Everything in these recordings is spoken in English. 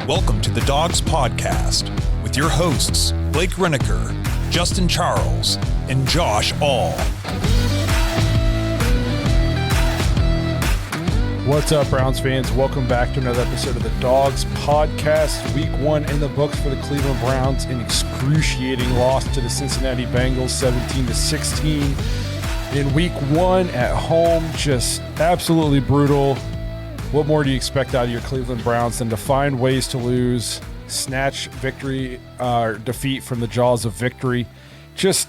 Welcome to the Dogs Podcast with your hosts, Blake Reneker, Justin Charles, and Josh All. What's up, Browns fans? Welcome back to another episode of the Dogs Podcast. Week 1 in the books for the Cleveland Browns. An excruciating loss to the Cincinnati Bengals, 17-16. In Week 1 at home, just absolutely brutal. What more do you expect out of your Cleveland Browns than to find ways to lose, snatch victory or defeat from the jaws of victory? Just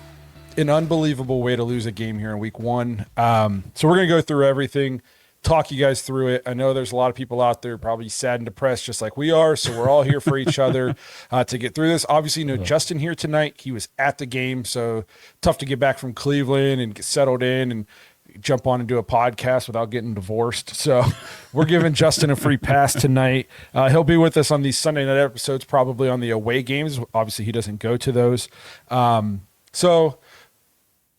an unbelievable way to lose a game here in Week 1. So we're going to go through everything, talk you guys through it. I know there's a lot of people out there probably sad and depressed just like we are, so we're all here for each other to get through this. Obviously, Justin here tonight. He was at the game, so tough to get back from Cleveland and get settled in and jump on and do a podcast without getting divorced. So we're giving Justin a free pass tonight. He'll be with us on these Sunday night episodes, probably on the away games. Obviously, he doesn't go to those. So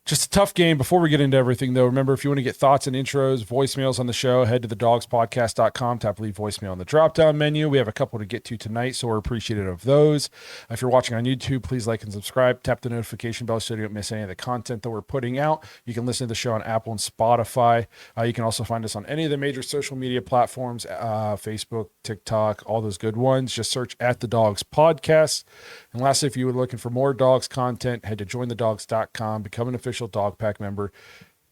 just a tough game. Before we get into everything, though, remember, if you want to get thoughts and intros, voicemails on the show, head to thedogspodcast.com, tap leave voicemail on the drop-down menu. We have a couple to get to tonight, so we're appreciative of those. If you're watching on YouTube, please like and subscribe. Tap the notification bell so you don't miss any of the content that we're putting out. You can listen to the show on Apple and Spotify. You can also find us on any of the major social media platforms, Facebook, TikTok, all those good ones. Just search at The Dogs Podcast. And lastly, if you were looking for more Dogs content, head to jointhedogs.com, become an official Dog Pack member.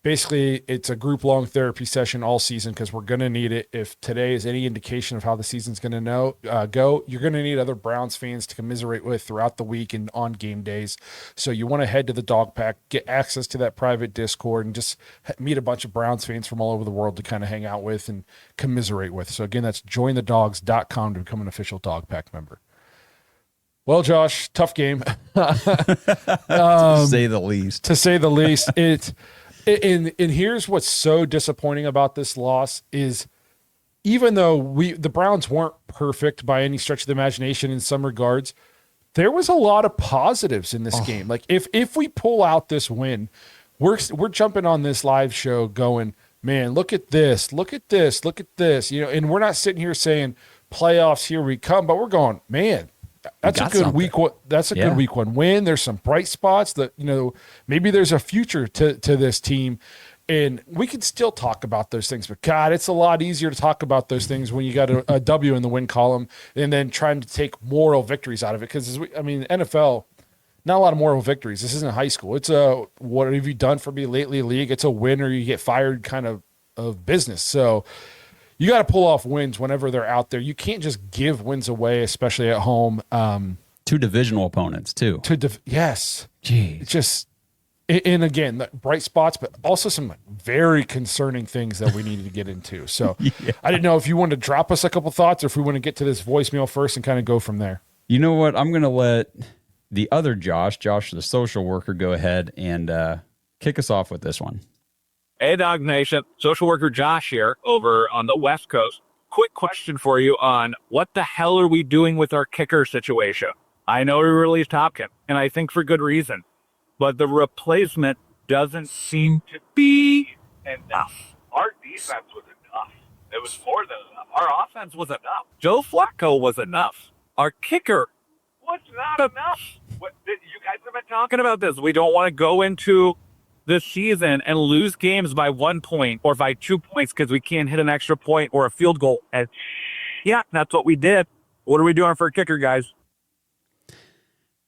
Basically, it's a group-long therapy session all season because we're going to need it. If today is any indication of how the season's going to go, you're going to need other Browns fans to commiserate with throughout the week and on game days. So you want to head to the Dog Pack, get access to that private Discord, and just meet a bunch of Browns fans from all over the world to kind of hang out with and commiserate with. So again, that's jointhedogs.com to become an official Dog Pack member. Well, Josh, tough game. To say the least. To say the least. And here's what's so disappointing about this loss is even though the Browns weren't perfect by any stretch of the imagination in some regards, there was a lot of positives in this game. Like if we pull out this win, we're jumping on this live show going, man, look at this, look at this, look at this. And we're not sitting here saying playoffs, here we come, but we're going, man, that's a good week. That's a good Week 1 win. There's some bright spots that, maybe there's a future to this team, and we can still talk about those things. But God, it's a lot easier to talk about those things when you got a W in the win column and then trying to take moral victories out of it. Because NFL, not a lot of moral victories. This isn't high school. It's a what have you done for me lately league. It's a win or you get fired kind of business. So you got to pull off wins whenever they're out there. You can't just give wins away, especially at home. Two divisional opponents, too. Yes. Jeez. It's just, and again, the bright spots, but also some very concerning things that we needed to get into. So I didn't know if you wanted to drop us a couple thoughts or if we want to get to this voicemail first and kind of go from there. You know what? I'm going to let the other Josh, the social worker, go ahead and kick us off with this one. Hey, Dog Nation. Social worker Josh here over on the West Coast. Quick question for you on what the hell are we doing with our kicker situation? I know we released Hopkins, and I think for good reason, but the replacement doesn't seem to be enough. Our defense was enough. It was more than enough. Our offense was enough. Joe Flacco was enough. Our kicker was not enough. You guys have been talking about this. We don't want to go into this season and lose games by 1 point or by 2 points because we can't hit an extra point or a field goal. And yeah, that's what we did. What are we doing for a kicker, guys?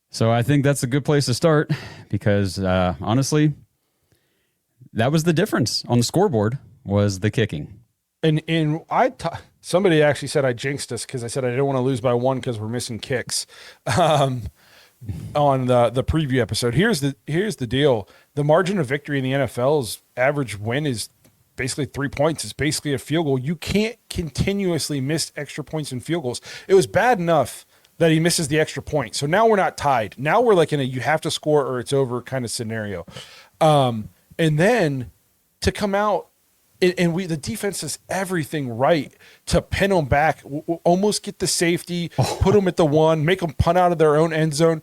So I think that's a good place to start because honestly, that was the difference on the scoreboard was the kicking. And somebody actually said I jinxed us because I said I didn't want to lose by 1 because we're missing kicks. On the preview episode. Here's the deal. The margin of victory in the NFL's average win is basically 3 points. It's basically a field goal. You can't continuously miss extra points and field goals. It was bad enough that he misses the extra point. So now we're not tied. Now we're like in a you have to score or it's over kind of scenario. And then to come out and the defense does everything right to pin them back, almost get the safety, put them at the 1, make them punt out of their own end zone.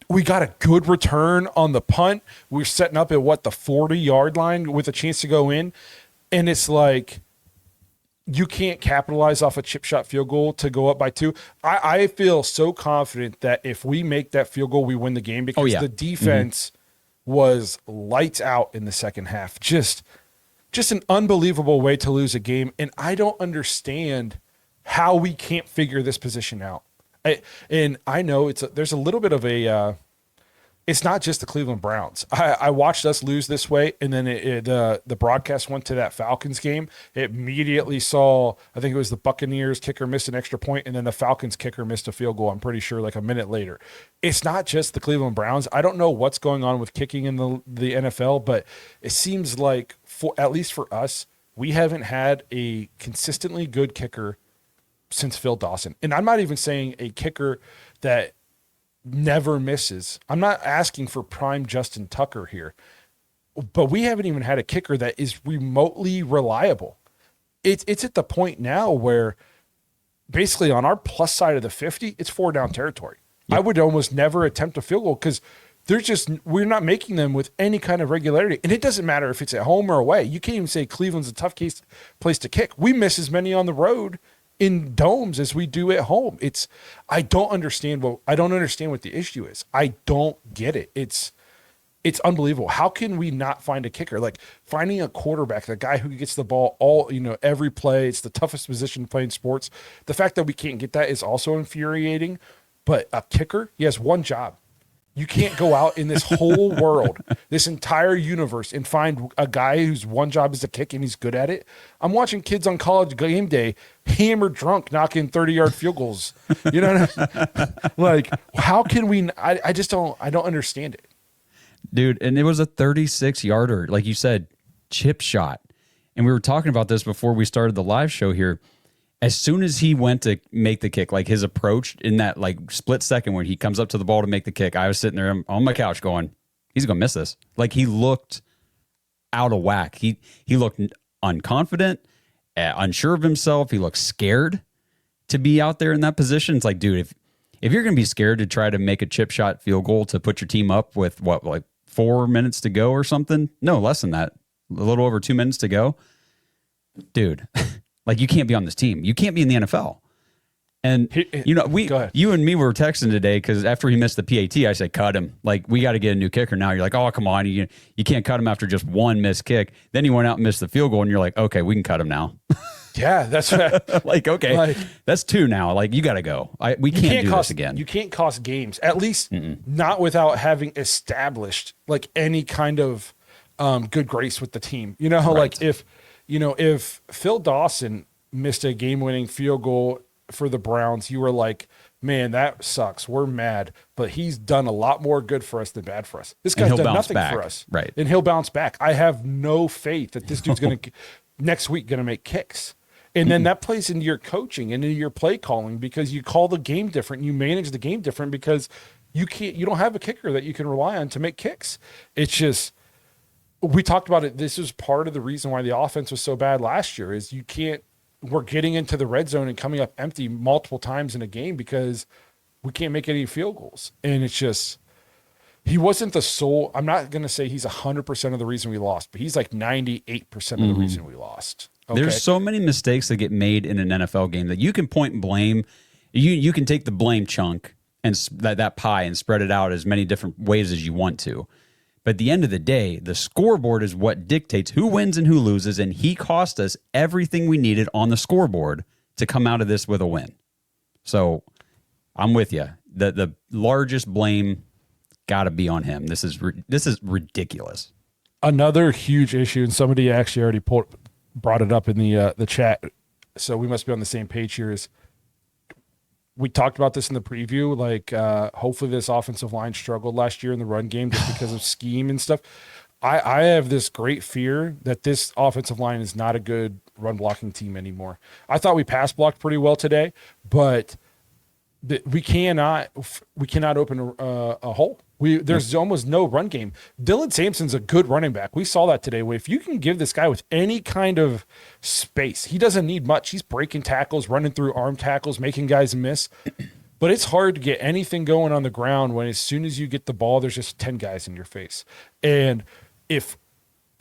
We got a good return on the punt. We're setting up at the 40-yard line with a chance to go in. And it's like, you can't capitalize off a chip shot field goal to go up by 2. I feel so confident that if we make that field goal, we win the game because the defense was lights out in the second half. Just an unbelievable way to lose a game. And I don't understand how we can't figure this position out. And I know there's a little bit of a it's not just the Cleveland Browns. I watched us lose this way, and then the broadcast went to that Falcons game. It immediately saw, I think it was the Buccaneers kicker missed an extra point, and then the Falcons kicker missed a field goal, I'm pretty sure, like a minute later. It's not just the Cleveland Browns. I don't know what's going on with kicking in the NFL, but it seems like, at least for us, we haven't had a consistently good kicker since Phil Dawson. And I'm not even saying a kicker that never misses. I'm not asking for prime Justin Tucker here, but we haven't even had a kicker that is remotely reliable. It's at the point now where basically on our plus side of the 50, it's 4 down territory. Yep. I would almost never attempt a field goal because we're not making them with any kind of regularity. And it doesn't matter if it's at home or away. You can't even say Cleveland's a tough place to kick. We miss as many on the road in domes as we do at home. I don't understand what the issue is. I don't get it. It's unbelievable. How can we not find a kicker? Like finding a quarterback, the guy who gets the ball every play. It's the toughest position to play in sports. The fact that we can't get that is also infuriating. But a kicker, he has one job. You can't go out in this whole world, this entire universe, and find a guy whose one job is to kick and he's good at it. I'm watching kids on college game day, hammered drunk, knocking 30-yard field goals. You know what I mean? Like, how can we? I don't understand it. Dude, and it was a 36-yarder, like you said, chip shot. And we were talking about this before we started the live show here. As soon as he went to make the kick, like his approach in that like split second when he comes up to the ball to make the kick, I was sitting there on my couch going, he's going to miss this. Like he looked out of whack. He looked unconfident, unsure of himself. He looked scared to be out there in that position. It's like, dude, if you're going to be scared to try to make a chip shot field goal to put your team up with like 4 minutes to go or something? No, less than that. A little over 2 minutes to go. Dude. Like, you can't be on this team. You can't be in the NFL. And, you and me were texting today because after he missed the PAT, I said, cut him. Like, we got to get a new kicker now. You're like, oh, come on. You can't cut him after just one missed kick. Then he went out and missed the field goal, and you're like, okay, we can cut him now. Yeah, that's right. Like, okay, like, that's 2 now. Like, you got to go. We can't do this again. You can't cost games, at least not without having established, like, any kind of good grace with the team. You know, right. Like, if Phil Dawson missed a game-winning field goal for the Browns, you were like, man, that sucks. We're mad. But he's done a lot more good for us than bad for us. This guy's done nothing for us. Right. And he'll bounce back. I have no faith that this dude's going to, next week, going to make kicks. And then that plays into your coaching and into your play calling because you call the game different. You manage the game different because you don't have a kicker that you can rely on to make kicks. It's just, we talked about it. This is part of the reason why the offense was so bad last year is we're getting into the red zone and coming up empty multiple times in a game because we can't make any field goals. And it's just, he wasn't the sole, I'm not going to say he's 100% of the reason we lost, but he's like 98% of the reason we lost. Okay? There's so many mistakes that get made in an NFL game that you can point and blame. You can take the blame chunk and that pie and spread it out as many different ways as you want to. But at the end of the day, the scoreboard is what dictates who wins and who loses, and he cost us everything we needed on the scoreboard to come out of this with a win. So I'm with you. The largest blame got to be on him. This is ridiculous. Another huge issue, and somebody actually already brought it up in the chat, so we must be on the same page here, is we talked about this in the preview. Like, hopefully this offensive line struggled last year in the run game just because of scheme and stuff. I have this great fear that this offensive line is not a good run blocking team anymore. I thought we pass blocked pretty well today, but we cannot open a hole. There's almost no run game. Dylan Sampson's a good running back. We saw that today. If you can give this guy with any kind of space, he doesn't need much. He's breaking tackles, running through arm tackles, making guys miss. But it's hard to get anything going on the ground when as soon as you get the ball, there's just 10 guys in your face. And if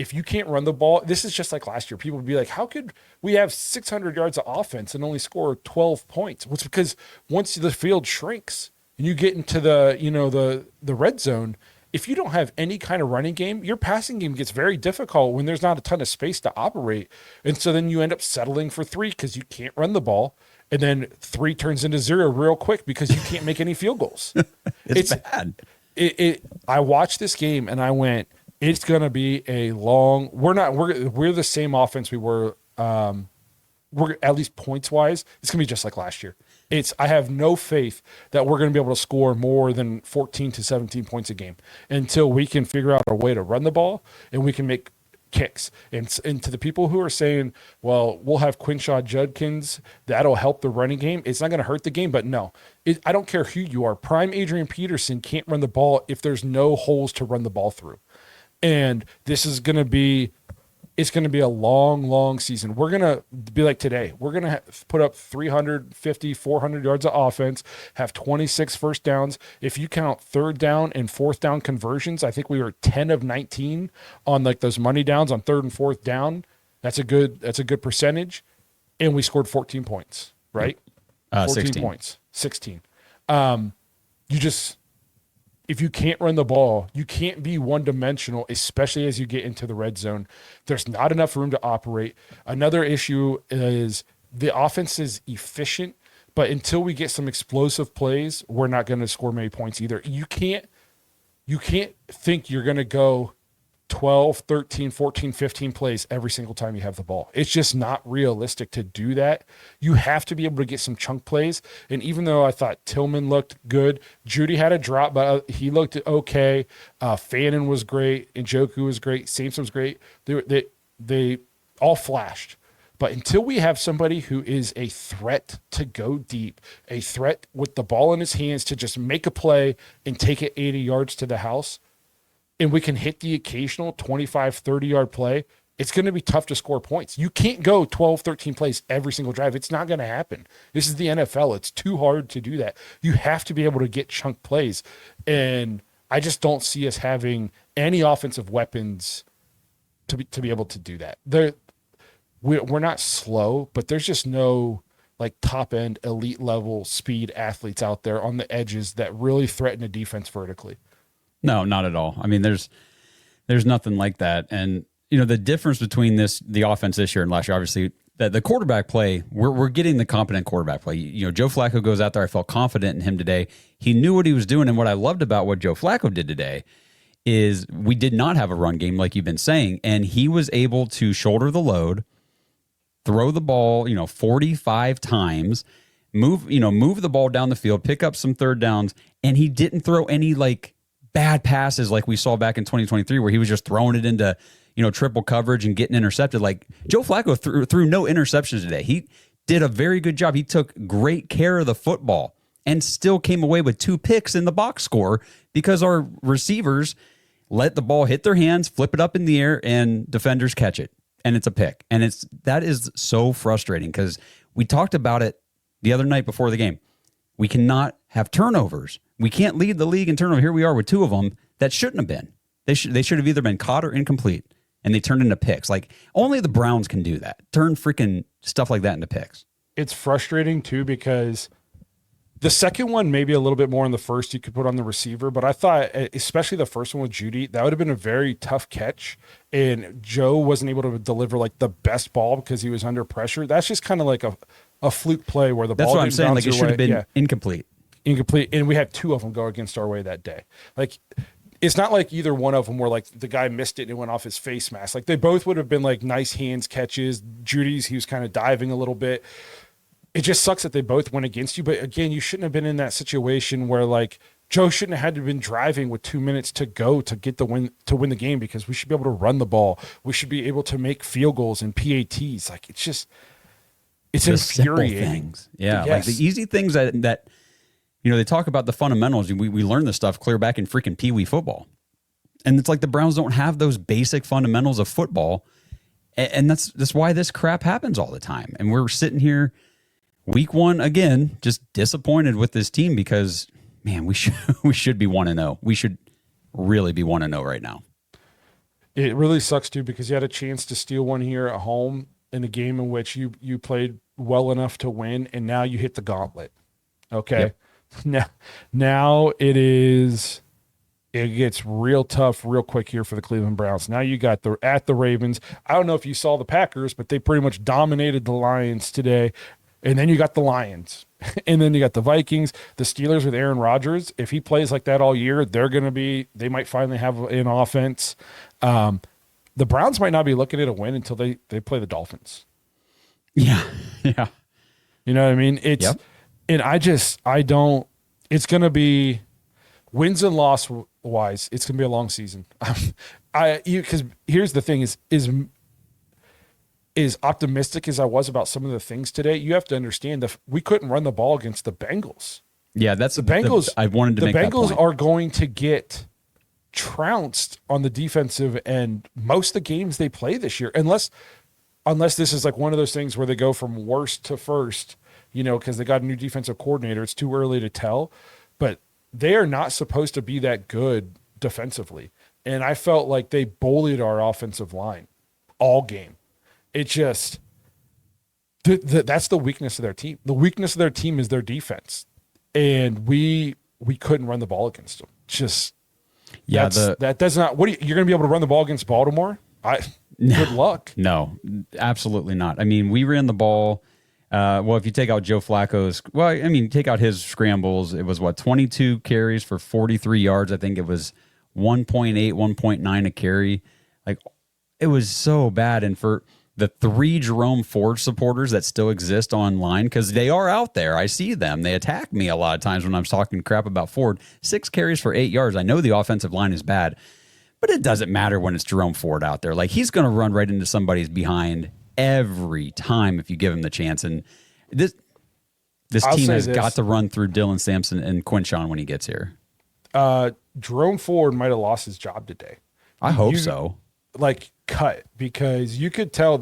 if you can't run the ball, this is just like last year. People would be like, how could we have 600 yards of offense and only score 12 points? Well, it's because once the field shrinks and you get into the red zone, if you don't have any kind of running game, your passing game gets very difficult when there's not a ton of space to operate. And so then you end up settling for 3 because you can't run the ball. And then 3 turns into 0 real quick because you can't make any field goals. It's bad. I watched this game and I went, it's going to be a long. We're the same offense we were. We're at least points wise. It's going to be just like last year. I have no faith that we're going to be able to score more than 14 to 17 points a game until we can figure out a way to run the ball and we can make kicks. And to the people who are saying, well, we'll have Quinshaw Judkins, that'll help the running game. It's not going to hurt the game, but no, I don't care who you are. Prime Adrian Peterson can't run the ball if there's no holes to run the ball through. And this is going to be, it's going to be a long, long season. We're going to be like today. We're going to put up 350, 400 yards of offense, have 26 first downs. If you count third down and fourth down conversions, I think we were 10 of 19 on like those money downs on third and fourth down. That's a good percentage. And we scored 14 points, right? 14 16 points, 16. If you can't run the ball, you can't be one-dimensional, especially as you get into the red zone. There's not enough room to operate. Another issue is the offense is efficient, but until we get some explosive plays, we're not going to score many points either. You can't think you're going to go 12, 13, 14, 15 plays every single time you have the ball. It's just not realistic to do that. You have to be able to get some chunk plays. And even though I thought Tillman looked good, Judy had a drop, but he looked okay. Fannin was great. Njoku was great. Sampson was great. They all flashed. But until we have somebody who is a threat to go deep, a threat with the ball in his hands to just make a play and take it 80 yards to the house, and we can hit the occasional 25, 30-yard play, it's going to be tough to score points. You can't go 12, 13 plays every single drive. It's not going to happen. This is the NFL. It's too hard to do that. You have to be able to get chunk plays. And I just don't see us having any offensive weapons to be able to do that. We're not slow, but there's just no like top-end, elite-level speed athletes out there on the edges that really threaten a defense vertically. No, not at all. I mean, there's nothing like that. And, the difference between the offense this year and last year, obviously, that the quarterback play, we're getting the competent quarterback play. Joe Flacco goes out there. I felt confident in him today. He knew what he was doing. And what I loved about what Joe Flacco did today is we did not have a run game like you've been saying. And he was able to shoulder the load, throw the ball, 45 times, move the ball down the field, pick up some third downs. And he didn't throw any bad passes like we saw back in 2023 where he was just throwing it into, triple coverage and getting intercepted. Like Joe Flacco threw no interceptions today. He did a very good job. He took great care of the football and still came away with 2 picks in the box score because our receivers let the ball hit their hands, flip it up in the air, and defenders catch it. And it's a pick. And that is so frustrating because we talked about it the other night before the game. We cannot have turnovers. We can't lead the league in turnover. Here we are with 2 of them that shouldn't have been. They should have either been caught or incomplete, and they turned into picks. Like, only the Browns can do that. Turn freaking stuff like that into picks. It's frustrating, too, because the second one, maybe a little bit more in the first, you could put on the receiver. But I thought, especially the first one with Judy, that would have been a very tough catch. And Joe wasn't able to deliver, the best ball because he was under pressure. That's just kind of like a fluke play where the ball didn't bounce your way. That's what I'm saying. It should have been incomplete. And we had 2 of them go against our way that day. It's not like either one of them were the guy missed it and it went off his face mask. They both would have been nice hands catches. Judy's, he was kind of diving a little bit. It just sucks that they both went against you. But again, you shouldn't have been in that situation where Joe shouldn't have had to have been driving with 2 minutes to go to get the win, to win the game, because we should be able to run the ball. We should be able to make field goals and PATs. It's the infuriating. Things. Yeah. Yes. The easy things that they talk about the fundamentals. We learned this stuff clear back in freaking Pee Wee football. And it's the Browns don't have those basic fundamentals of football. And that's why this crap happens all the time. And we're sitting here week 1 again, just disappointed with this team because, man, we should be 1-0. We should really be 1-0 right now. It really sucks too because you had a chance to steal one here at home in a game in which you played well enough to win, and now you hit the gauntlet. Okay, now it gets real tough real quick here for the Cleveland Browns. Now you got at the Ravens. I don't know if you saw the Packers, but they pretty much dominated the Lions today. And then you got the Lions. And then you got the Vikings, the Steelers with Aaron Rodgers. If he plays like that all year, they might finally have an offense. The Browns might not be looking at a win until they play the Dolphins. Yeah. Yeah. You know what I mean? And it's going to be wins and loss wise. It's going to be a long season. Because here's the thing is optimistic as I was about some of the things today, you have to understand that we couldn't run the ball against the Bengals. Yeah, that's the Bengals. I wanted to make that point. The Bengals are going to get trounced on the defensive end most of the games they play this year, unless this is like one of those things where they go from worst to first, because they got a new defensive coordinator. It's too early to tell, but they are not supposed to be that good defensively. And I felt like they bullied our offensive line all game. It just that's the weakness of their team. The weakness of their team is their defense, and we couldn't run the ball against them. Just that does not. You're going to be able to run the ball against Baltimore? Good luck. No, absolutely not. I mean, we ran the ball. If you take out Joe Flacco's, take out his scrambles, it was 22 carries for 43 yards. I think it was 1.8, 1.9 a carry. Like, it was so bad, and for the 3 Jerome Ford supporters that still exist online, because they are out there. I see them. They attack me a lot of times when I'm talking crap about Ford. 6 carries for 8 yards. I know the offensive line is bad, but it doesn't matter when it's Jerome Ford out there. Like, he's going to run right into somebody's behind every time if you give him the chance. And this team has got to run through Dylan Sampson and Quinshawn when he gets here. Jerome Ford might have lost his job today. I hope so. Cut, because you could tell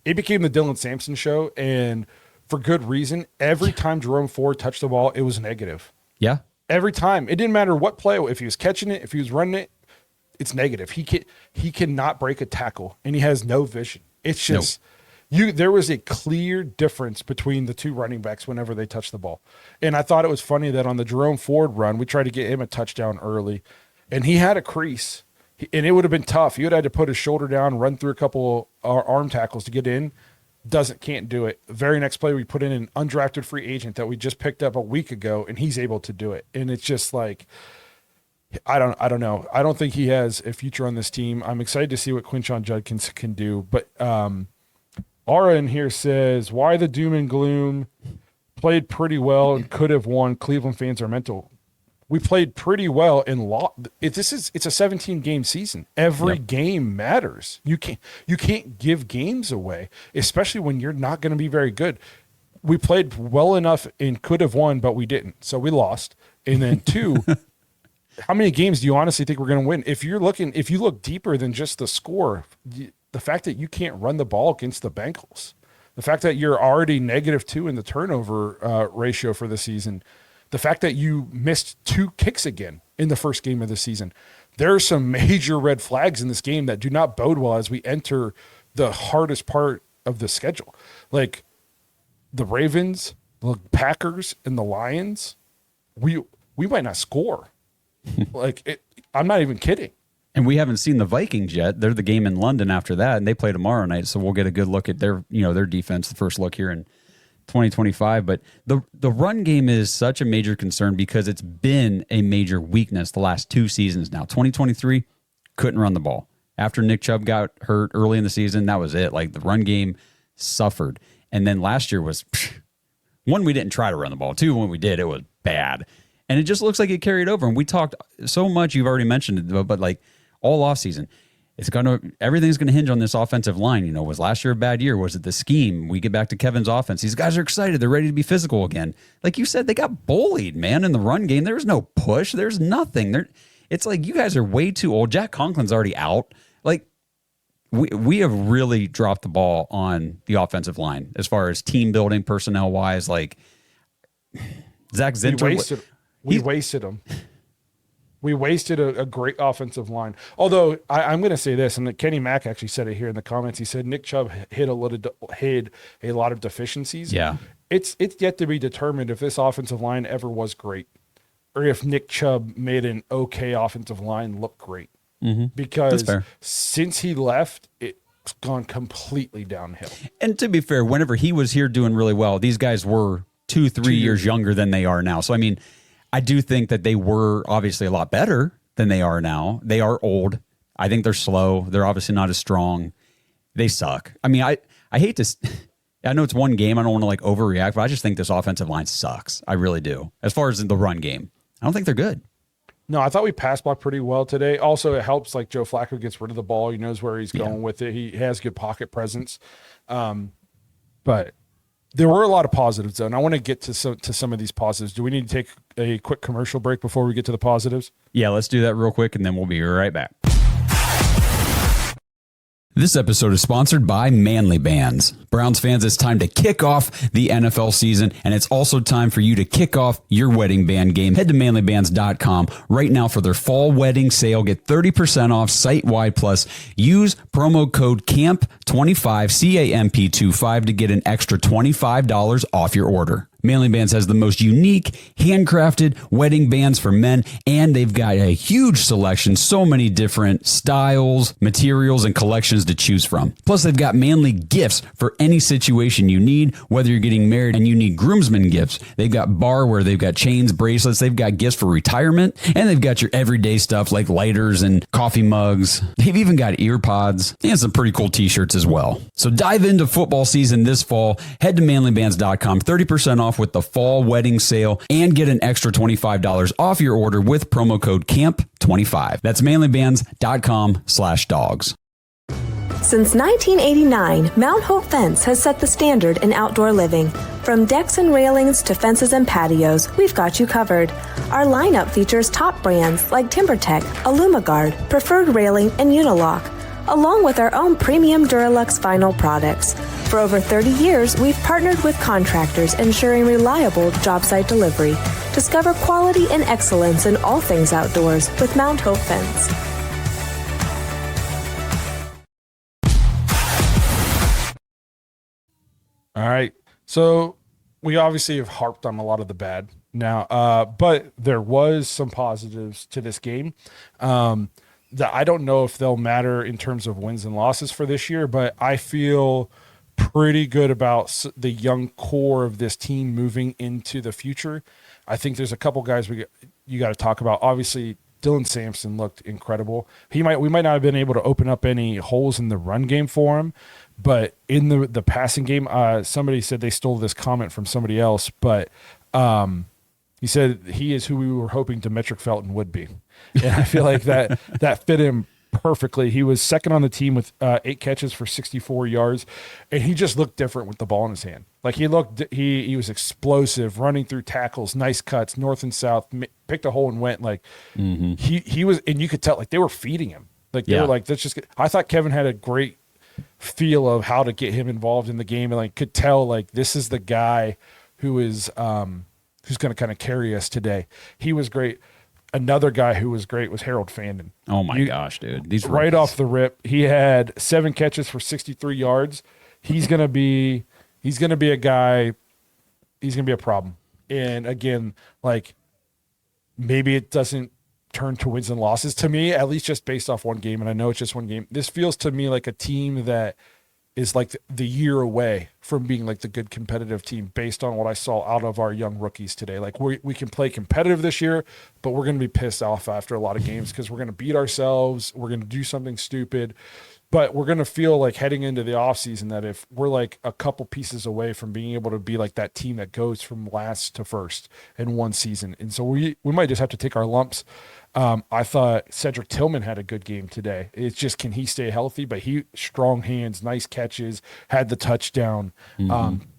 it became the Dylan Sampson show, and for good reason. Every time Jerome Ford touched the ball, it was negative. Yeah. Every time. It didn't matter what play, if he was catching it, if he was running it, it's negative. He cannot break a tackle, and he has no vision. It's just there was a clear difference between the two running backs whenever they touched the ball. And I thought it was funny that on the Jerome Ford run, we tried to get him a touchdown early, and he had a crease. And it would have been tough. You would have had to put his shoulder down, run through a couple arm tackles to get in. Can't do it. Very next play, we put in an undrafted free agent that we just picked up a week ago, and he's able to do it. And it's just like, I don't know. I don't think he has a future on this team. I'm excited to see what Quinshawn Judkins can do. But Ara in here says, why the doom and gloom? Played pretty well and could have won. Cleveland fans are mental. We played pretty well and it's a 17-game season. Every game matters. You can't give games away, especially when you're not going to be very good. We played well enough and could have won, but we didn't. So we lost. And then 2, how many games do you honestly think we're going to win? If you look deeper than just the score, the fact that you can't run the ball against the Bengals, the fact that you're already -2 in the turnover ratio for the season, the fact that you missed 2 kicks again in the first game of the season. There are some major red flags in this game that do not bode well as we enter the hardest part of the schedule. Like the Ravens, the Packers, and the Lions, we might not score. I'm not even kidding. And we haven't seen the Vikings yet. They're the game in London after that, and they play tomorrow night. So we'll get a good look at their defense, the first look here in 2025. But the run game is such a major concern because it's been a major weakness the last 2 seasons now. 2023, couldn't run the ball. After Nick Chubb got hurt early in the season, that was it. Like, the run game suffered. And then last year was, 1, we didn't try to run the ball. 2, when we did, it was bad. And it just looks like it carried over. And we talked so much, you've already mentioned it, but like all offseason, everything's going to hinge on this offensive line. Was last year a bad year? Was it the scheme? We get back to Kevin's offense. These guys are excited. They're ready to be physical again. Like you said, they got bullied, man, in the run game. There's no push. There's nothing. It's like you guys are way too old. Jack Conklin's already out. Like, we have really dropped the ball on the offensive line as far as team building, personnel-wise. Like, Zach Zinter. We wasted him. We wasted a great offensive line. Although I'm going to say this, and Kenny Mack actually said it here in the comments. He said Nick Chubb hid a lot of deficiencies. Yeah. It's yet to be determined if this offensive line ever was great, or if Nick Chubb made an okay offensive line look great. Because since he left, it's gone completely downhill. And to be fair, whenever he was here doing really well, these guys were 2-3 years younger than they are now. So I mean, I do think that they were obviously a lot better than they are now. They are old. I think they're slow. They're obviously not as strong. They suck. I mean, I hate to. I know it's one game. I don't want to like overreact, but I just think this offensive line sucks. I really do. As far as the run game, I don't think they're good. No, I thought we pass blocked pretty well today. Also, it helps like Joe Flacco gets rid of the ball. He knows where he's going with it. He has good pocket presence. But there were a lot of positives, though, and I want to get to some of these positives. Do we need to take a quick commercial break before we get to the positives? Yeah, let's do that real quick, and then we'll be right back. This episode is sponsored by Manly Bands. Browns fans, it's time to kick off the NFL season, and it's also time for you to kick off your wedding band game. Head to manlybands.com right now for their fall wedding sale. Get 30% off site-wide, plus use promo code CAMP25, CAMP25, to get an extra $25 off your order. Manly Bands has the most unique, handcrafted wedding bands for men, and they've got a huge selection, so many different styles, materials, and collections to choose from. Plus, they've got manly gifts for any situation you need, whether you're getting married and you need groomsmen gifts. They've got barware, they've got chains, bracelets, they've got gifts for retirement, and they've got your everyday stuff like lighters and coffee mugs. They've even got ear pods and some pretty cool t-shirts as well. So dive into football season this fall. Head to manlybands.com, 30% off with the fall wedding sale, and get an extra $25 off your order with promo code CAMP25. That's manlybands.com/dogs. Since 1989, Mount Hope Fence has set the standard in outdoor living. From decks and railings to fences and patios, we've got you covered. Our lineup features top brands like TimberTech, AlumaGuard, Preferred Railing, and Unilock, along with our own premium Duralux vinyl products. For over 30 years, we've partnered with contractors ensuring reliable job site delivery. Discover quality and excellence in all things outdoors with Mount Hope Fence. All right. So we obviously have harped on a lot of the bad now, but there was some positives to this game. That I don't know if they'll matter in terms of wins and losses for this year, but I feel pretty good about the young core of this team moving into the future. I think there's a couple guys you got to talk about. Obviously, Dylan Sampson looked incredible. We might not have been able to open up any holes in the run game for him, but in the passing game, somebody said they stole this comment from somebody else, but he said he is who we were hoping Demetric Felton would be. And I feel like that fit him perfectly. He was second on the team with 8 catches for 64 yards, and he just looked different with the ball in his hand. Like he was explosive, running through tackles, nice cuts, north and south, picked a hole and went. Like he was, and you could tell like they were feeding him. Like they were like, let's just. I thought Kevin had a great feel of how to get him involved in the game, and like could tell like this is the guy who is who's going to kind of carry us today. He was great. Another guy who was great was Harold Fandon. Oh my gosh, dude! These right off the rip, he had 7 catches for 63 yards. He's gonna be a guy. He's gonna be a problem. And again, like maybe it doesn't turn to wins and losses to me, at least just based off one game. And I know it's just one game. This feels to me like a team that is like the year away from being like the good competitive team based on what I saw out of our young rookies today. Like we can play competitive this year, but we're going to be pissed off after a lot of games because we're going to beat ourselves. We're going to do something stupid, but we're going to feel like heading into the offseason that if we're like a couple pieces away from being able to be like that team that goes from last to first in one season. And so we might just have to take our lumps. I thought Cedric Tillman had a good game today. It's just, can he stay healthy? But he strong hands, nice catches, had the touchdown.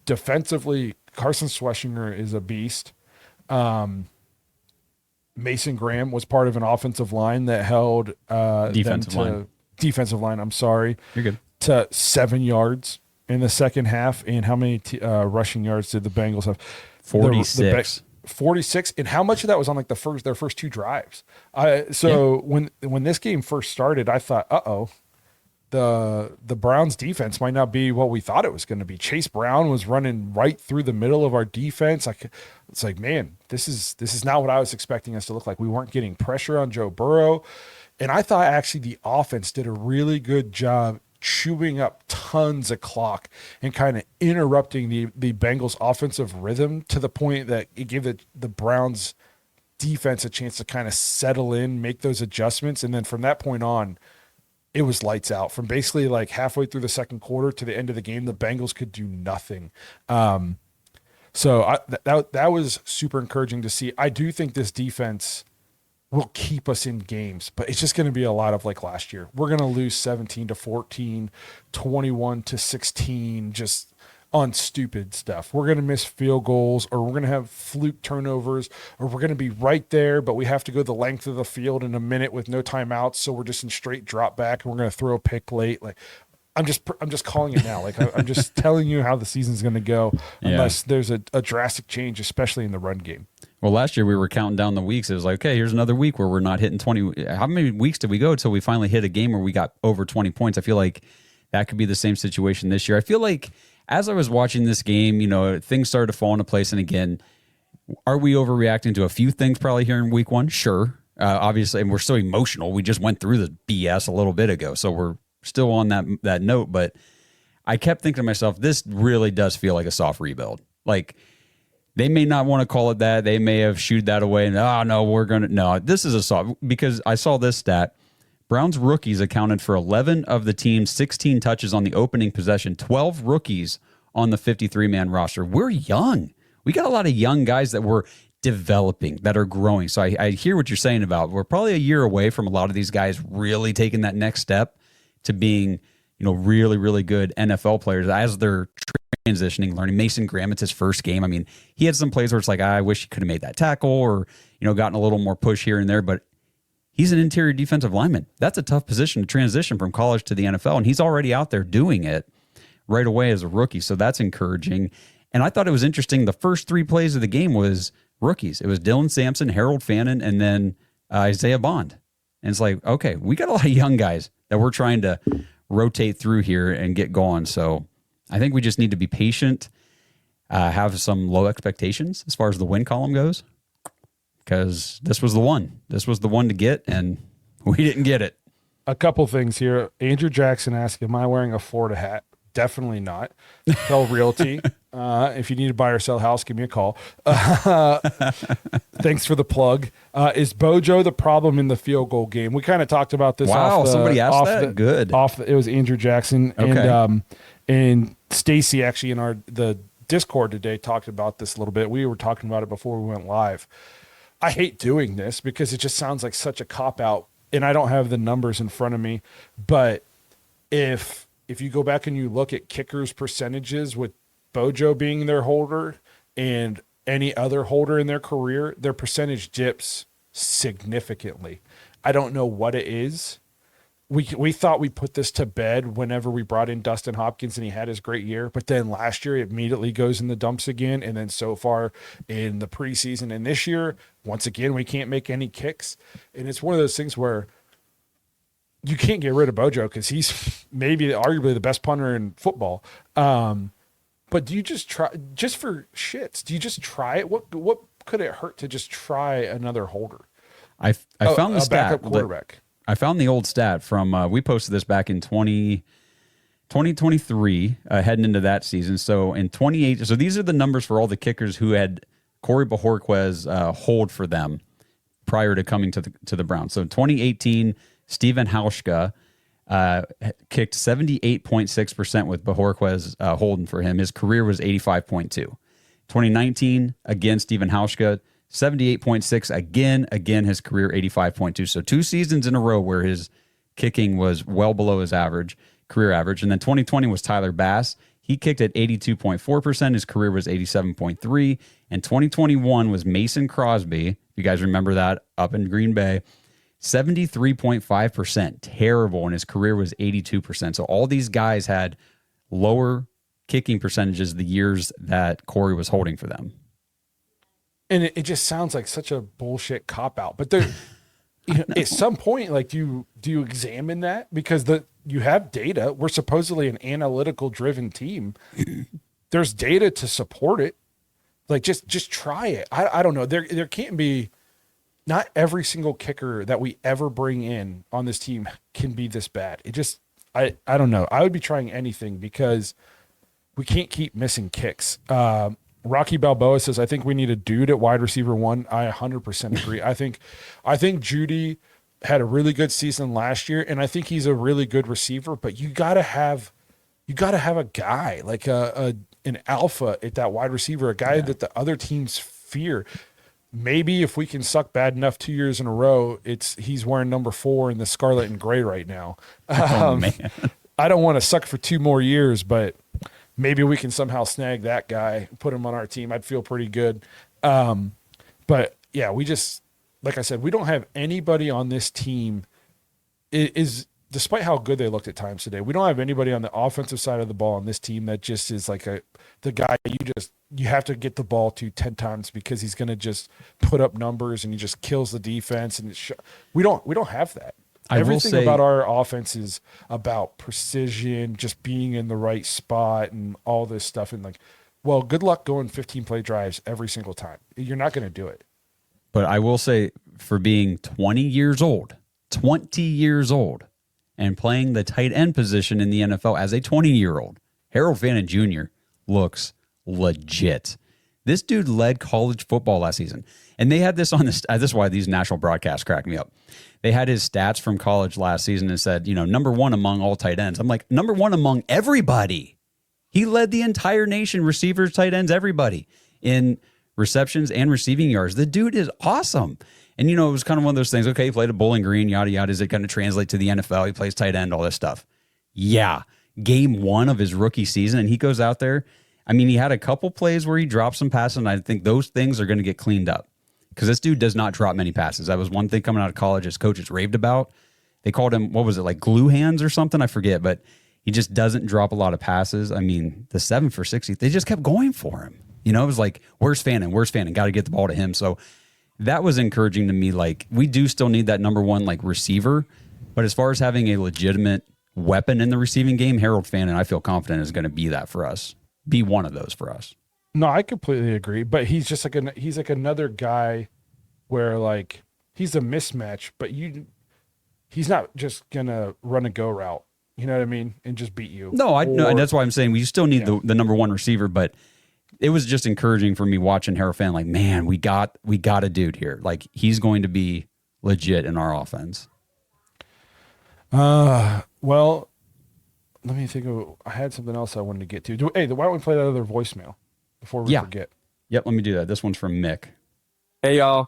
Defensively, Carson Schweschinger is a beast. Mason Graham was part of an offensive line that held defensive line. I'm sorry. You're good. To 7 yards in the second half. And how many rushing yards did the Bengals have? 46. 46, and how much of that was on like their first 2 drives. When this game first started, I thought, the Browns defense might not be what we thought it was going to be. Chase Brown was running right through the middle of our defense. It's like, man, this is not what I was expecting us to look like. We weren't getting pressure on Joe Burrow. And I thought actually the offense did a really good job chewing up tons of clock and kind of interrupting the Bengals offensive rhythm to the point that it gave the Browns defense a chance to kind of settle in, make those adjustments. And then from that point on, it was lights out. From basically like halfway through the second quarter to the end of the game, the Bengals could do nothing. So that was super encouraging to see. I do think this defense will keep us in games, but it's just going to be a lot of like last year. We're going to lose 17-14, 21-16, just on stupid stuff. We're going to miss field goals, or we're going to have fluke turnovers, or we're going to be right there, but we have to go the length of the field in a minute with no timeouts. So we're just in straight drop back and we're going to throw a pick late. Like I'm just calling it now. Like I'm just telling you how the season's going to go unless there's a drastic change, especially in the run game. Well, last year we were counting down the weeks. It was like, okay, here's another week where we're not hitting 20. How many weeks did we go until we finally hit a game where we got over 20 points? I feel like that could be the same situation this year. I feel like as I was watching this game, things started to fall into place. And again, are we overreacting to a few things probably here in week 1? Sure. Obviously, and we're so emotional. We just went through the BS a little bit ago. So we're still on that note. But I kept thinking to myself, this really does feel like a soft rebuild. Like they may not want to call it that. They may have shooed that away. And, no, this is a soft, because I saw this stat. Browns rookies accounted for 11 of the team's 16 touches on the opening possession, 12 rookies on the 53-man roster. We're young. We got a lot of young guys that we're developing, that are growing. So I hear what you're saying about we're probably a year away from a lot of these guys really taking that next step to being, really, really good NFL players as they're transitioning, learning. Mason Graham, it's his first game. I mean, he had some plays where it's like, I wish he could have made that tackle or, gotten a little more push here and there, but he's an interior defensive lineman. That's a tough position to transition from college to the NFL, and he's already out there doing it right away as a rookie, so that's encouraging. And I thought it was interesting, the first 3 plays of the game was rookies. It was Dylan Sampson, Harold Fannin, and then Isaiah Bond. And it's like, okay, we got a lot of young guys that we're trying to rotate through here and get going. So I think we just need to be patient, have some low expectations as far as the win column goes, because this was the one. This was the one to get, and we didn't get it. A couple things here. Andrew Jackson asked, am I wearing a Florida hat? Definitely not. Tell Realty. If you need to buy or sell a house, give me a call. Thanks for the plug. Is Bojo the problem in the field goal game? We kind of talked about this. Wow, somebody asked that? Good. It was Andrew Jackson. Okay. And Stacy actually in the Discord today talked about this a little bit. We were talking about it before we went live. I hate doing this because it just sounds like such a cop-out, and I don't have the numbers in front of me. But if you go back and you look at kickers' percentages with Bojo being their holder and any other holder in their career, their percentage dips significantly. I don't know what it is. We thought we put this to bed whenever we brought in Dustin Hopkins and he had his great year, but then last year it immediately goes in the dumps again, and then so far in the preseason and this year, once again, we can't make any kicks. And it's one of those things where you can't get rid of Bojo because he's maybe arguably the best punter in football. But do you just try, just for shits, do you just try it? What could it hurt to just try another holder? I found the stat. Backup quarterback. I found the old stat from, we posted this back in 2023, heading into that season. So in 28, so these are the numbers for all the kickers who had Corey Bojorquez hold for them prior to coming to the Browns. So in 2018, Steven Hauschka kicked 78.6% with Bojorquez holding for him. His career was 85.2. 2019, again, Steven Hauschka, 78.6 again his career 85.2. So 2 seasons in a row where his kicking was well below his career average. And then 2020 was Tyler Bass. He kicked at 82.4%. His career was 87.3. And 2021 was Mason Crosby. If you guys remember that, up in Green Bay, 73.5%. Terrible. And his career was 82%. So all these guys had lower kicking percentages the years that Corey was holding for them. And it just sounds like such a bullshit cop out. But there, at some point, like, do you examine that? Because you have data. We're supposedly an analytical driven team. There's data to support it. Like, just try it. I don't know. There can't be. Not every single kicker that we ever bring in on this team can be this bad. It just, I don't know. I would be trying anything because we can't keep missing kicks. Rocky Balboa says, I think we need a dude at wide receiver 1. I 100% agree. I think Judy had a really good season last year, and I think he's a really good receiver, but you gotta have a guy like an alpha at that wide receiver, a guy that the other teams fear. Maybe if we can suck bad enough 2 years in a row, he's wearing number 4 in the scarlet and gray right now. Oh, man. I don't want to suck for 2 more years, but maybe we can somehow snag that guy, put him on our team. I'd feel pretty good. But yeah, we just, like I said, we don't have anybody on this team is despite how good they looked at times today, we don't have anybody on the offensive side of the ball on this team that just is like the guy you have to get the ball to 10 times because he's going to just put up numbers and he just kills the defense. And we don't have that. Everything about our offense is about precision, just being in the right spot and all this stuff. And like, well, good luck going 15 play drives every single time. You're not going to do it. But I will say, for being 20 years old, and playing the tight end position in the NFL as a 20-year-old, Harold Fannin Jr. looks legit. This dude led college football last season. And they had this on this. This is why these national broadcasts crack me up. They had his stats from college last season and said, number 1 among all tight ends. I'm like, number 1 among everybody. He led the entire nation, receivers, tight ends, everybody, in receptions and receiving yards. The dude is awesome. And, it was kind of one of those things. Okay, he played at Bowling Green, yada, yada. Is it going to translate to the NFL? He plays tight end, all this stuff. Yeah. Game 1 of his rookie season, and he goes out there. I mean, he had a couple plays where he dropped some passes, and I think those things are going to get cleaned up because this dude does not drop many passes. That was one thing coming out of college his coaches raved about. They called him, what was it, like glue hands or something? I forget, but he just doesn't drop a lot of passes. I mean, the 7 for 60, they just kept going for him. It was like, where's Fannin? Got to get the ball to him. So that was encouraging to me. Like, we do still need that number 1, like, receiver. But as far as having a legitimate weapon in the receiving game, Harold Fannin, I feel confident, is going to be that for us. Be one of those for us. No, I completely agree. But he's just like he's like another guy where, like, he's a mismatch, but he's not just going to run a go route. You know what I mean? And just beat you. No, and that's why I'm saying we still need the number 1 receiver, but it was just encouraging for me watching Harold Fannin. Like, man, we got a dude here. Like, he's going to be legit in our offense. Well, let me think of. I had something else I wanted to get to. Why don't we play that other voicemail before we forget? Yep, let me do that. This one's from Mick. Hey, y'all.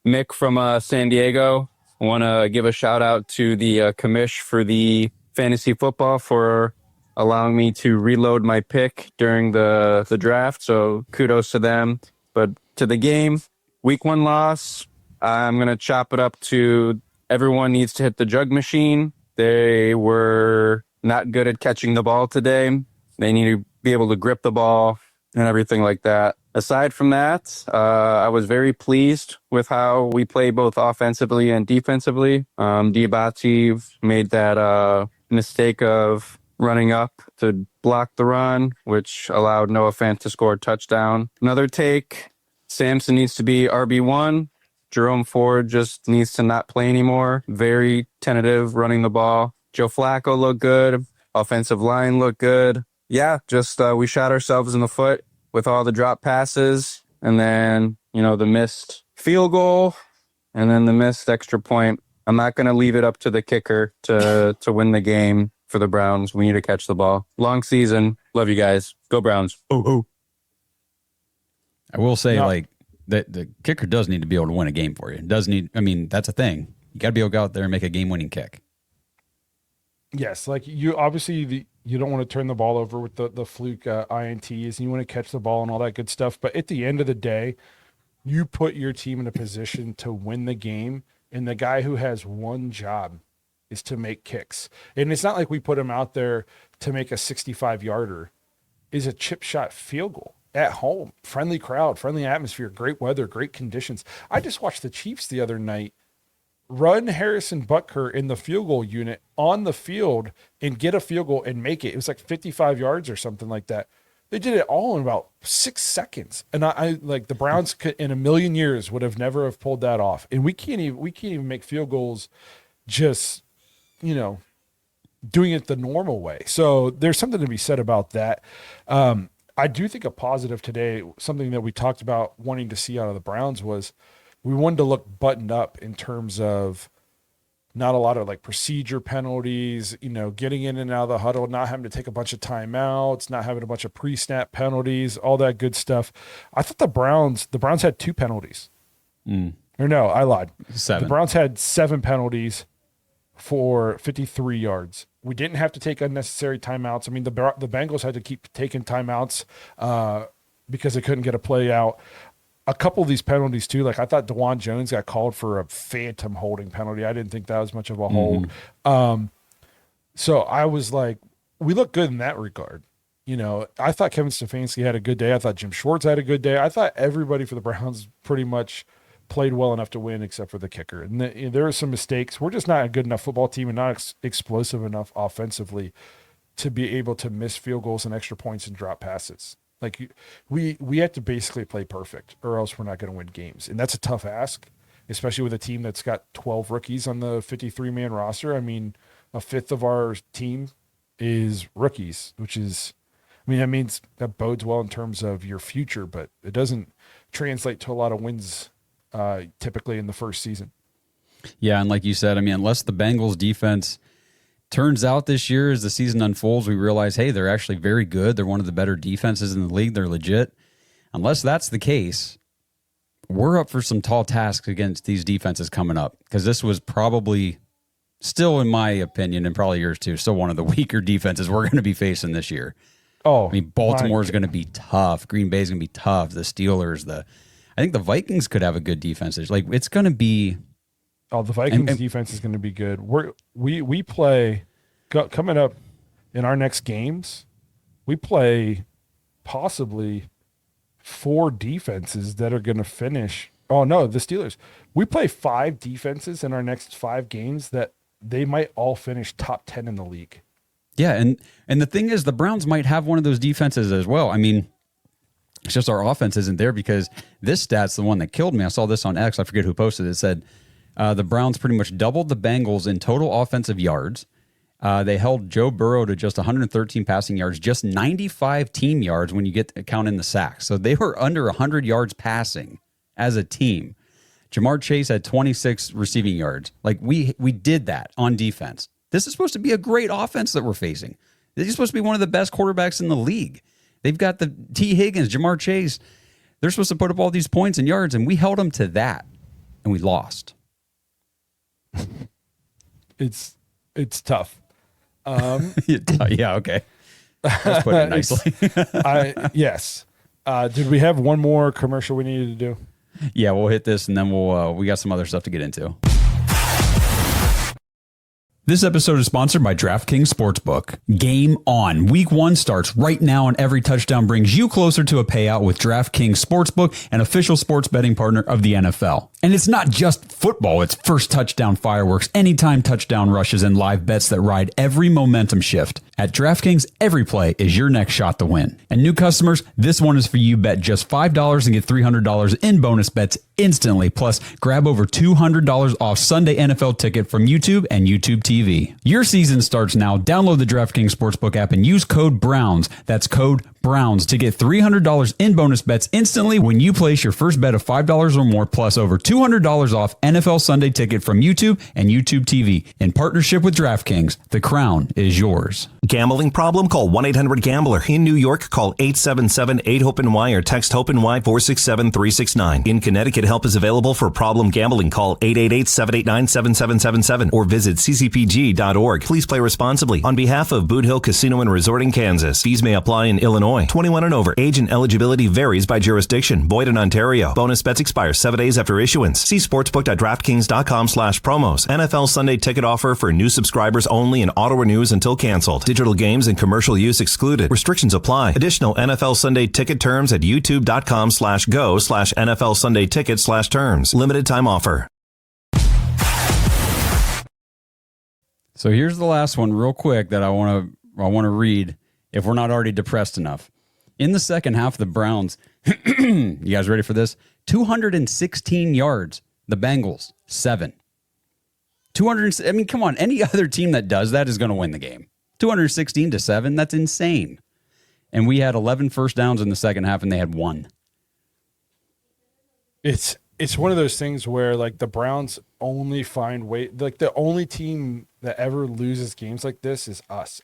Mick from San Diego. I want to give a shout out to the commish for the fantasy football for allowing me to reload my pick during the draft. So kudos to them. But to the game, week 1 loss, I'm going to chop it up to everyone needs to hit the jug machine. They were not good at catching the ball today. They need to be able to grip the ball and everything like that. Aside from that, I was very pleased with how we play both offensively and defensively. Diabate made that mistake of running up to block the run, which allowed Noah Fant to score a touchdown. Another take, Samson needs to be RB1. Jerome Ford just needs to not play anymore. Very tentative running the ball. Joe Flacco looked good. Offensive line looked good. Yeah, just we shot ourselves in the foot with all the drop passes and then, the missed field goal and then the missed extra point. I'm not going to leave it up to the kicker to win the game for the Browns. We need to catch the ball. Long season. Love you guys. Go Browns. Oh. I will say, the kicker does need to be able to win a game for you. That's a thing. You got to be able to go out there and make a game-winning kick. Yes, like you obviously you don't want to turn the ball over with the fluke INTs, and you want to catch the ball and all that good stuff. But at the end of the day, you put your team in a position to win the game, and the guy who has one job is to make kicks. And it's not like we put him out there to make a 65-yarder. Is a chip shot field goal. at home, friendly crowd, friendly atmosphere, great weather, great conditions. I just watched the Chiefs the other night run Harrison Butker in the field goal unit on the field and get a field goal and make it. It was like 55 yards or something like that. They did it all in about 6 seconds. And I like the Browns could, in a million years would have never have pulled that off. And we can't even make field goals just, doing it the normal way. So there's something to be said about that. I do think a positive today, something that we talked about wanting to see out of the Browns was we wanted to look buttoned up in terms of not a lot of like procedure penalties, getting in and out of the huddle, not having to take a bunch of timeouts, not having a bunch of pre-snap penalties, all that good stuff. I thought the Browns had 2 penalties. Or no, I lied. 7. The Browns had 7 penalties for 53 yards. We didn't have to take unnecessary timeouts. I mean, the Bengals had to keep taking timeouts because they couldn't get a play out. A couple of these penalties too, like I thought DeJuan Jones got called for a phantom holding penalty. I didn't think that was much of a hold. So I was like, we look good in that regard. I thought Kevin Stefanski had a good day. I thought Jim Schwartz had a good day. I thought everybody for the Browns pretty much played well enough to win except for the kicker. And there are some mistakes. We're just not a good enough football team and not explosive enough offensively to be able to miss field goals and extra points and drop passes. Like we have to basically play perfect or else we're not going to win games. And that's a tough ask, especially with a team that's got 12 rookies on the 53-man roster. I mean, a fifth of our team is rookies, which is, that means that bodes well in terms of your future, but it doesn't translate to a lot of wins typically in the first season. Yeah, and like you said, unless the Bengals defense turns out this year as the season unfolds, we realize, hey, they're actually very good. They're one of the better defenses in the league. They're legit. Unless that's the case, we're up for some tall tasks against these defenses coming up because this was probably still, in my opinion, and probably yours too, still one of the weaker defenses we're going to be facing this year. Oh, Baltimore is going to be tough. Green Bay is going to be tough. The Steelers, I think the Vikings could have a good defense. Like it's going to be. Oh, the Vikings defense is going to be good. We play coming up in our next games. We play possibly 4 defenses that are going to finish. Oh no, the Steelers. We play 5 defenses in our next 5 games that they might all finish top 10 in the league. Yeah, and the thing is, the Browns might have one of those defenses as well. It's just our offense isn't there because this stat's the one that killed me. I saw this on X. I forget who posted it. It said the Browns pretty much doubled the Bengals in total offensive yards. They held Joe Burrow to just 113 passing yards, just 95 team yards when you get to count in the sacks. So they were under 100 yards passing as a team. Jamar Chase had 26 receiving yards. Like we did that on defense. This is supposed to be a great offense that we're facing. This is supposed to be one of the best quarterbacks in the league. They've got the T. Higgins, Jamar Chase. They're supposed to put up all these points and yards, and we held them to that, and we lost. It's tough. Yeah, okay. Let's put it nicely. Yes. Did we have one more commercial we needed to do? Yeah, we'll hit this, and then we got some other stuff to get into. This episode is sponsored by DraftKings Sportsbook. Game on. Week 1 starts right now, and every touchdown brings you closer to a payout with DraftKings Sportsbook, an official sports betting partner of the NFL. And it's not just football. It's first touchdown fireworks, anytime touchdown rushes, and live bets that ride every momentum shift. At DraftKings, every play is your next shot to win. And new customers, this one is for you. Bet just $5 and get $300 in bonus bets instantly. Plus, grab over $200 off Sunday NFL ticket from YouTube and YouTube TV. Your season starts now. Download the DraftKings Sportsbook app and use code BROWNS. That's code BROWNS to get $300 in bonus bets instantly when you place your first bet of $5 or more, plus over $200 off NFL Sunday ticket from YouTube and YouTube TV. In partnership with DraftKings, the crown is yours. Gambling problem? Call 1-800-GAMBLER. In New York, call 877-8-HOPE-NY or text HOPE-NY 467-369. In Connecticut, help is available for problem gambling. Call 888-789-7777 or visit ccpg.org. Please play responsibly. On behalf of Boot Hill Casino and Resort in Kansas, fees may apply in Illinois. 21 and over. Age and eligibility varies by jurisdiction. Void in Ontario. Bonus bets expire 7 days after issuance. issuance. See sportsbook.draftkings.com/promos. NFL Sunday ticket offer for new subscribers only and auto renews until canceled. Digital games and commercial use excluded. Restrictions apply. Additional NFL Sunday ticket terms at youtube.com/go/NFL Sunday ticket/terms. Limited time offer. So here's the last one real quick that I want to read if we're not already depressed enough. In the second half, the Browns, you guys ready for this? 216 yards. The Bengals, 7. 200. I mean, come on. Any other team that does that is going to win the game. 216-7. That's insane. And we had 11 first downs in the second half, and they had 1. It's one of those things where like the Browns only find way. Like the only team that ever loses games like this is us.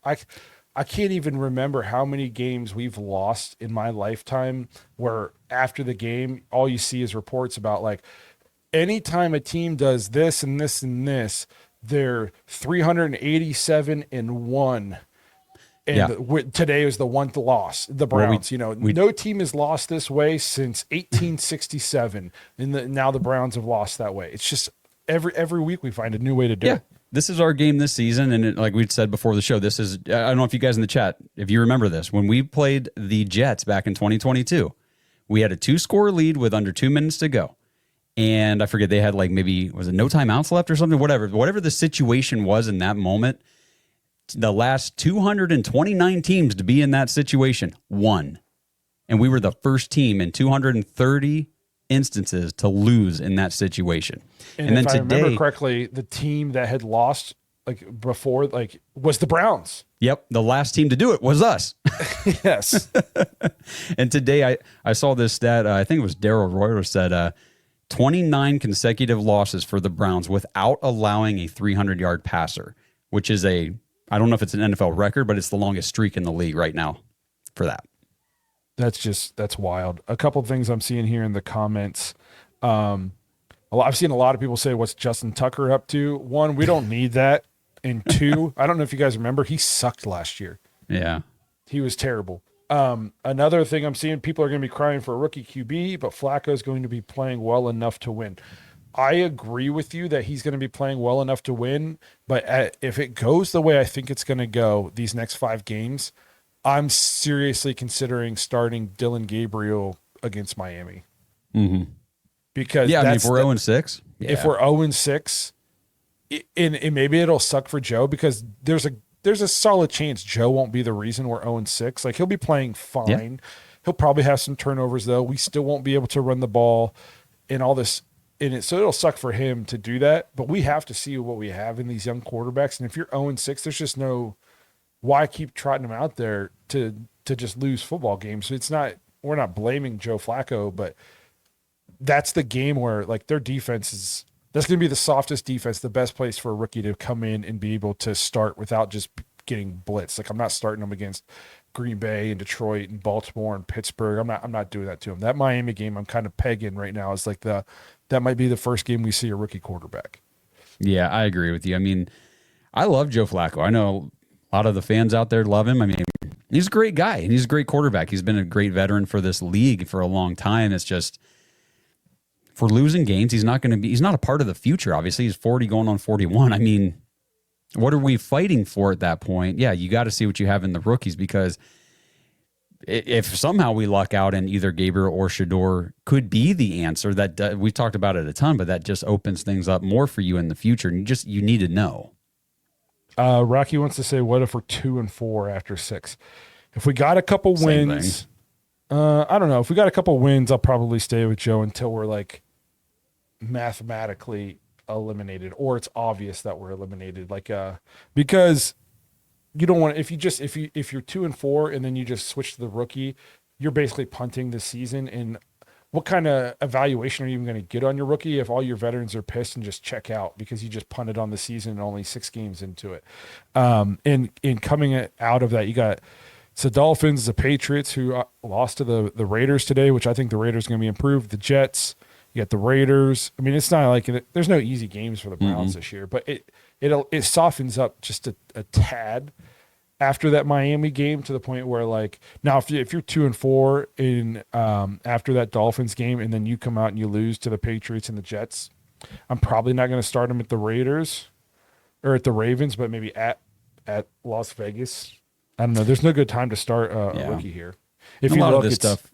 I can't even remember how many games we've lost in my lifetime where after the game, all you see is reports about like anytime a team does this and this and this, they're 387-1. And today was the one loss, the Browns. No team has lost this way since 1867. And now the Browns have lost that way. It's just every week we find a new way to do it. This is our game this season, and like we said before the show, this is, I don't know if you guys in the chat, if you remember this, when we played the Jets back in 2022, we had a 2-score lead with under 2 minutes to go. And I forget, they had like maybe, was it no timeouts left or something? Whatever the situation was in that moment, the last 229 teams to be in that situation won. And we were the first team in 230 instances to lose in that situation. And then if I remember correctly, the team that had lost like before was the Browns. Yep, the last team to do it was us. Yes. And today I saw this stat, I think it was Daryl Royer said 29 consecutive losses for the Browns without allowing a 300-yard passer, which is I don't know if it's an NFL record, but it's the longest streak in the league right now for that. That's wild. A couple of things I'm seeing here in the comments. I've seen a lot of people say, what's Justin Tucker up to? 1, we don't need that. And 2, I don't know if you guys remember, he sucked last year. Yeah. He was terrible. Another thing I'm seeing, people are going to be crying for a rookie QB, but Flacco is going to be playing well enough to win. I agree with you that he's going to be playing well enough to win, but if it goes the way I think it's going to go these next 5 games, I'm seriously considering starting Dylan Gabriel against Miami. Mm-hmm. Because if we're 0-6, if we're 0-6, and maybe it'll suck for Joe because there's a solid chance Joe won't be the reason we're 0-6. Like he'll be playing fine. Yeah. He'll probably have some turnovers though. We still won't be able to run the ball and all this in it. So it'll suck for him to do that. But we have to see what we have in these young quarterbacks. And if you're 0-6, there's just no why keep trotting them out there to just lose football games. So we're not blaming Joe Flacco, but that's the game where like their defense that's going to be the softest defense, the best place for a rookie to come in and be able to start without just getting blitzed. Like I'm not starting them against Green Bay and Detroit and Baltimore and Pittsburgh. I'm not doing that to them. That Miami game I'm kind of pegging right now is like that might be the first game we see a rookie quarterback. Yeah, I agree with you. I mean, I love Joe Flacco. I know a lot of the fans out there love him. I mean, he's a great guy and he's a great quarterback. He's been a great veteran for this league for a long time. It's just, for losing games, he's not a part of the future. Obviously, he's 40 going on 41. I mean, what are we fighting for at that point? Yeah, you got to see what you have in the rookies because if somehow we luck out and either Gabriel or Shador could be the answer, that we've talked about it a ton, but that just opens things up more for you in the future. And you need to know. Rocky wants to say, what if we're 2-4 after 6? If we got a couple wins, I don't know. If we got a couple wins, I'll probably stay with Joe until we're like mathematically eliminated, or it's obvious that we're eliminated. Like, because you don't want if you're 2-4 and then you just switch to the rookie, you're basically punting the season. And what kind of evaluation are you even going to get on your rookie if all your veterans are pissed and just check out because you just punted on the season and only 6 games into it? And coming out of that, you got the Dolphins, the Patriots, who lost to the Raiders today, which I think the Raiders are going to be improved. The Jets, you got the Raiders. I mean, it's not like there's no easy games for the Browns this year, but it softens up just a tad. after that Miami game, to the point where, like, now if you're 2-4 in after that Dolphins game, and then you come out and you lose to the Patriots and the Jets, I'm probably not going to start him at the Raiders or at the Ravens, but maybe at Las Vegas. I don't know. There's no good time to start a rookie here. If a you lot look of this it's stuff,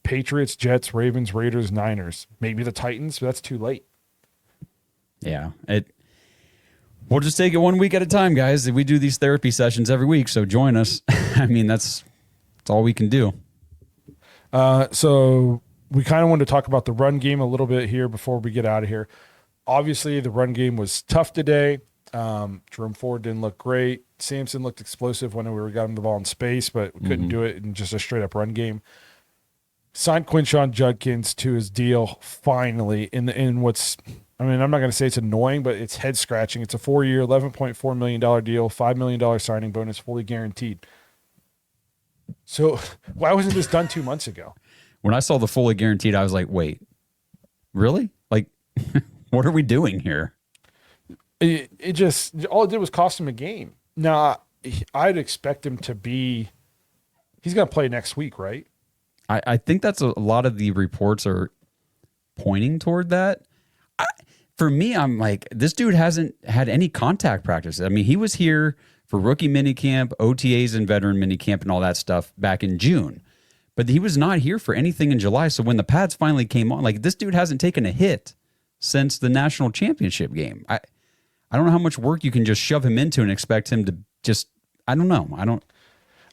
Patriots, Jets, Ravens, Raiders, Niners, maybe the Titans, but that's too late. yeah, we'll just take it 1 week at a time, guys. We do these therapy sessions every week, so join us. I mean, that's all we can do. So we kind of wanted to talk about the run game a little bit here before we get out of here. Obviously, the run game was tough today. Jerome Ford didn't look great. Sampson looked explosive when we got him the ball in space, but we couldn't do it in just a straight up run game. Signed Quinshon Judkins to his deal finally in what's, I mean, I'm not going to say it's annoying, but it's head scratching. It's a 4-year, $11.4 million deal, $5 million signing bonus, fully guaranteed. So why wasn't this done 2 months ago? When I saw the fully guaranteed, I was like, wait, really? Like, what are we doing here? It just, all it did was cost him a game. Now, I'd expect him to be, he's going to play next week, right? I think that's a lot of the reports are pointing toward that. For me, I'm like, this dude hasn't had any contact practice. I mean, he was here for rookie minicamp, OTAs and veteran minicamp and all that stuff back in June. But he was not here for anything in July. So when the pads finally came on, like, this dude hasn't taken a hit since the national championship game. I don't know how much work you can just shove him into and expect him to just, I don't know.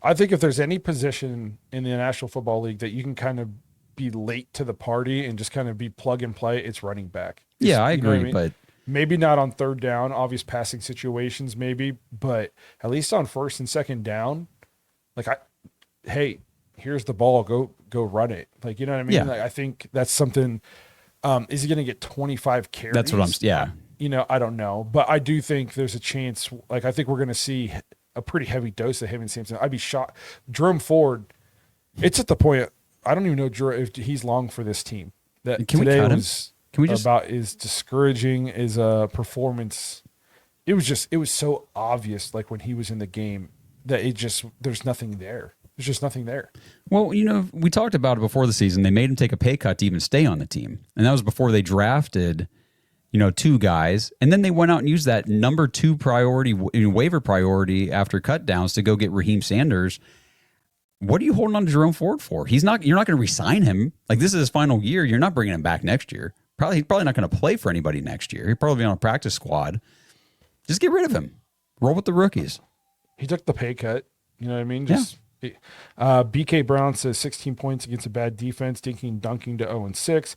I think if there's any position in the National Football League that you can kind of be late to the party and just kind of be plug and play, it's running back. Yeah, I You know what agree, but maybe not on third down, obvious passing situations, maybe, but at least on first and second down, like, hey, here's the ball, go run it. Like, you know what I mean? Yeah. Like, I think that's something. Is he going to get 25 carries? that's what yeah. You know, I don't know, but I do think there's a chance. Like, I think we're going to see a pretty heavy dose of him and Sampson. I'd be shocked. Jerome Ford, it's at the point, I don't even know if he's long for this team. That Can we today cut him? was Can we just about as discouraging as a performance. It was so obvious, like, when he was in the game, that there's nothing there. There's just nothing there. Well, you know, we talked about it before the season. They made him take a pay cut to even stay on the team. And that was before they drafted, you know, 2 guys. And then they went out and used that number 2 priority, waiver priority after cut downs to go get Raheem Sanders. What are you holding on to Jerome Ford for? You're not going to re-sign him. Like, this is his final year. You're not bringing him back next year. He's probably not going to play for anybody next year. He'll probably be on a practice squad. Just get rid of him. Roll with the rookies. He took the pay cut. You know what I mean? BK Brown says 16 points against a bad defense, dinking dunking to 0-6.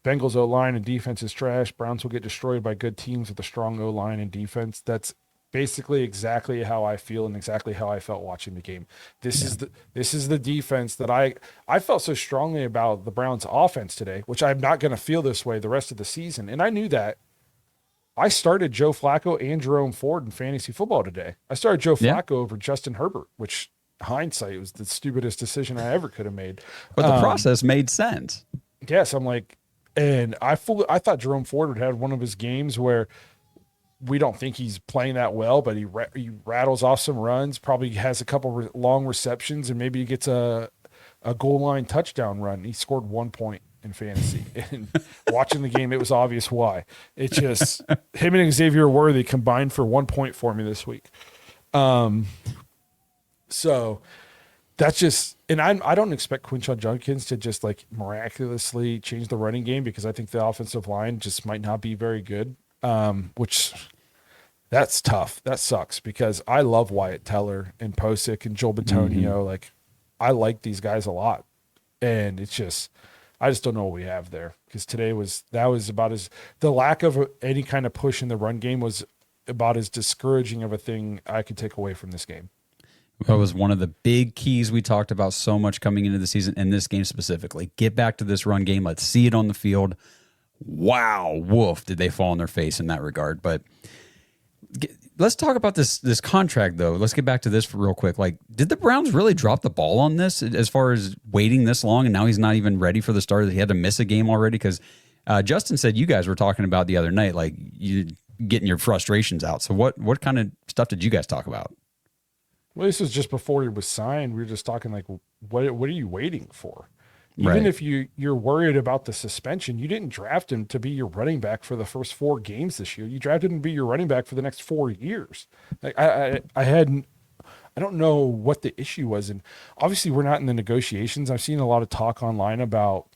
Bengals O-line and defense is trash. Browns will get destroyed by good teams with a strong O-line and defense. That's basically exactly how I feel and exactly how I felt watching the game. This is the defense that I felt so strongly about the Browns offense today, which I'm not going to feel this way the rest of the season. And I knew that. I started Joe Flacco and Jerome Ford in fantasy football today. I started Joe Flacco over Justin Herbert, which hindsight was the stupidest decision I ever could have made. But the process made sense. Yes, I'm like, and I thought Jerome Ford would have one of his games where we don't think he's playing that well, but he rattles off some runs, probably has a couple long receptions, and maybe he gets a goal line touchdown run. He scored 1 point in fantasy. And watching the game, it was obvious why. It just, him and Xavier Worthy combined for 1 point for me this week. So that's just, and I don't expect Quinshon Judkins to just, like, miraculously change the running game, because I think the offensive line just might not be very good. Which that's tough. That sucks, because I love Wyatt Teller and Podc and Joel Bitonio. Like, I like these guys a lot, and it's just, I just don't know what we have there, because today was about as, the lack of any kind of push in the run game was about as discouraging of a thing I could take away from this game. That was one of the big keys we talked about so much coming into the season, in this game specifically. Get back to this run game. Let's see it on the field. Wow, woof, did they fall on their face in that regard. But let's talk about this contract, though. Let's get back to this for real quick. Like, did the Browns really drop the ball on this as far as waiting this long, and now he's not even ready for the start? He had to miss a game already? Because Justin said you guys were talking about the other night, like, you getting your frustrations out. So what kind of stuff did you guys talk about? Well, this was just before he was signed. We were just talking like, what are you waiting for? Even Right. if you're worried about the suspension, you didn't draft him to be your running back for the first 4 games this year. You drafted him to be your running back for the next 4 years. Like I don't know what the issue was, and obviously we're not in the negotiations. I've seen a lot of talk online about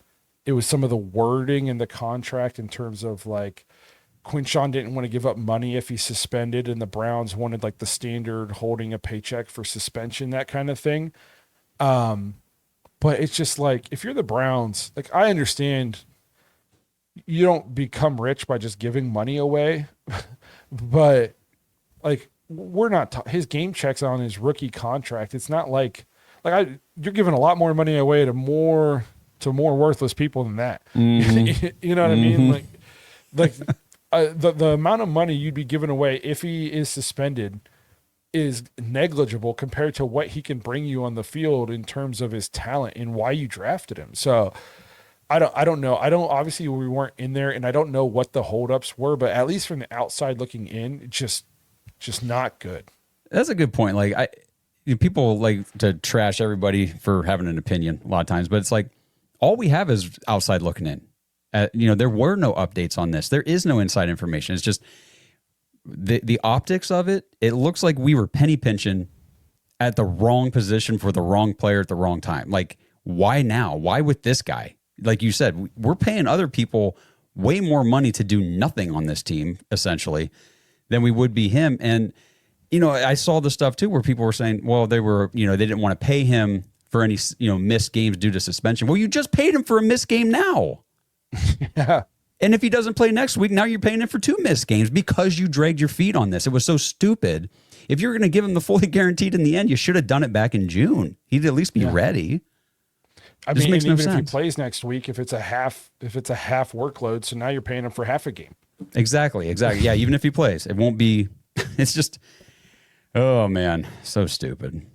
it was some of the wording in the contract in terms of like Quinshawn didn't want to give up money if he's suspended, and the Browns wanted like the standard holding a paycheck for suspension, that kind of thing. But it's just like, if you're the Browns, like I understand you don't become rich by just giving money away, but like we're not his game checks on his rookie contract. It's not like you're giving a lot more money away to more worthless people than that. Mm-hmm. You know what I mean? Like the amount of money you'd be giving away if he is suspended is negligible compared to what he can bring you on the field in terms of his talent and why you drafted him. So I don't know. Obviously we weren't in there, and I don't know what the holdups were, but at least from the outside looking in, just not good. That's a good point. Like people like to trash everybody for having an opinion a lot of times, but it's like all we have is outside looking in. There were no updates on this. There is no inside information. It's just the optics of it. It looks like we were penny pinching at the wrong position for the wrong player at the wrong time. Like, why now? Why with this guy? Like you said, we're paying other people way more money to do nothing on this team, essentially, than we would be him. And, I saw the stuff too where people were saying, well, they didn't want to pay him for any, missed games due to suspension. Well, you just paid him for a missed game now. Yeah. And if he doesn't play next week, now you're paying him for 2 missed games because you dragged your feet on this. It was so stupid. If you're going to give him the fully guaranteed in the end, you should have done it back in June. He'd at least be ready. I Just mean, makes no even if he sense. plays next week, if it's a half workload, so now you're paying him for half a game. Exactly. Yeah, even if he plays, it won't be. It's just, oh man, so stupid.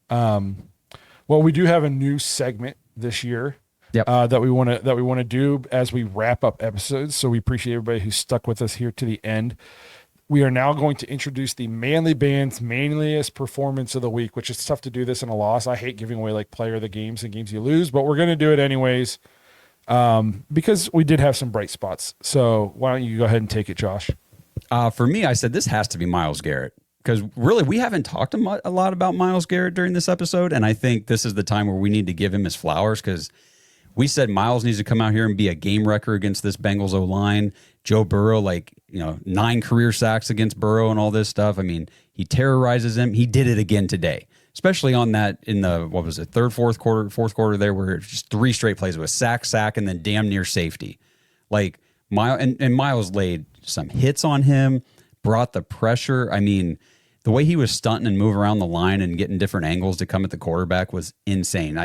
Well, we do have a new segment this year. Yep. That we want to do as we wrap up episodes. So we appreciate everybody who stuck with us here to the end. We are now going to introduce the Manly Band's Manliest Performance of the Week, which is tough to do this in a loss. I hate giving away like player of the games and games you lose, but we're going to do it anyways because we did have some bright spots. So why don't you go ahead and take it, Josh? For me, I said this has to be Myles Garrett because really we haven't talked a lot about Myles Garrett during this episode, and I think this is the time where we need to give him his flowers because we said Myles needs to come out here and be a game wrecker against this Bengals O-line. Joe Burrow, 9 career sacks against Burrow and all this stuff. I mean, he terrorizes him. He did it again today, especially on that in the, fourth quarter there, where it's just 3 straight plays. It was sack, and then damn near safety. Like, Myles laid some hits on him, brought the pressure. I mean, the way he was stunting and moving around the line and getting different angles to come at the quarterback was insane.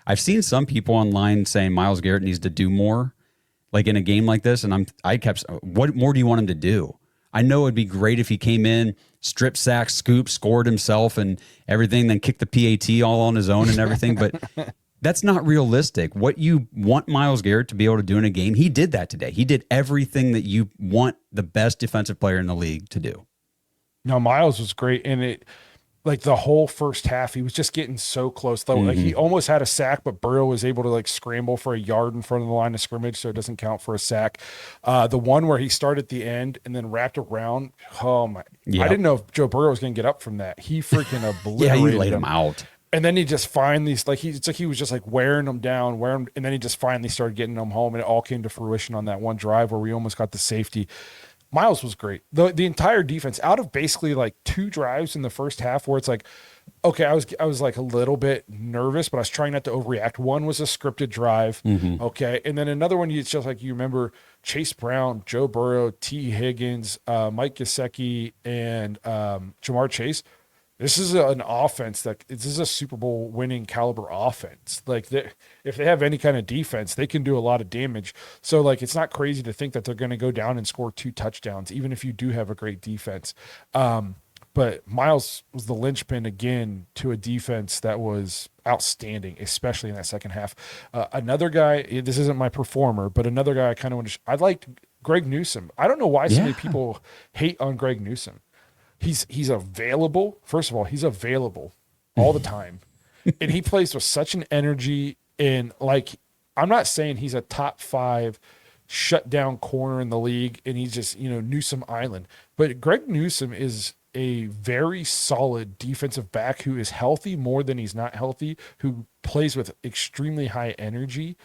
I've seen some people online saying Myles Garrett needs to do more, like in a game like this, and I kept, what more do you want him to do? I know it'd be great if he came in, strip sack, scoop, scored himself and everything, then kicked the PAT all on his own and everything, but that's not realistic. What you want Myles Garrett to be able to do in a game, he did that today. He did everything that you want the best defensive player in the league to do. No, Myles was great, and the whole first half, he was just getting so close. Though, like he almost had a sack, but Burrow was able to scramble for a yard in front of the line of scrimmage, so it doesn't count for a sack. The one where he started at the end and then wrapped around. Oh my! Yep. I didn't know if Joe Burrow was going to get up from that. He freaking obliterated Yeah, he laid him out. And then he just finally, he was just wearing them down, and then he just finally started getting them home, and it all came to fruition on that one drive where we almost got the safety. Myles was great. The entire defense, out of basically 2 drives in the first half where it's okay, I was a little bit nervous, but I was trying not to overreact. One was a scripted drive. Okay. And then another one, it's just you remember Chase Brown, Joe Burrow, T. Higgins, Mike Gesicki, and Jamar Chase. This is an offense this is a Super Bowl winning caliber offense. If they have any kind of defense, they can do a lot of damage. So it's not crazy to think that they're going to go down and score 2 touchdowns, even if you do have a great defense. But Myles was the linchpin again to a defense that was outstanding, especially in that second half. Another guy, this isn't my performer, but another guy I kind of I liked Greg Newsome. I don't know why so many people hate on Greg Newsome. he's available. First of all, he's available all the time. And he plays with such an energy. And like, I'm not saying he's a top 5 shutdown corner in the league and he's just, Newsome Island. But Greg Newsome is a very solid defensive back who is healthy more than he's not healthy, who plays with extremely high energy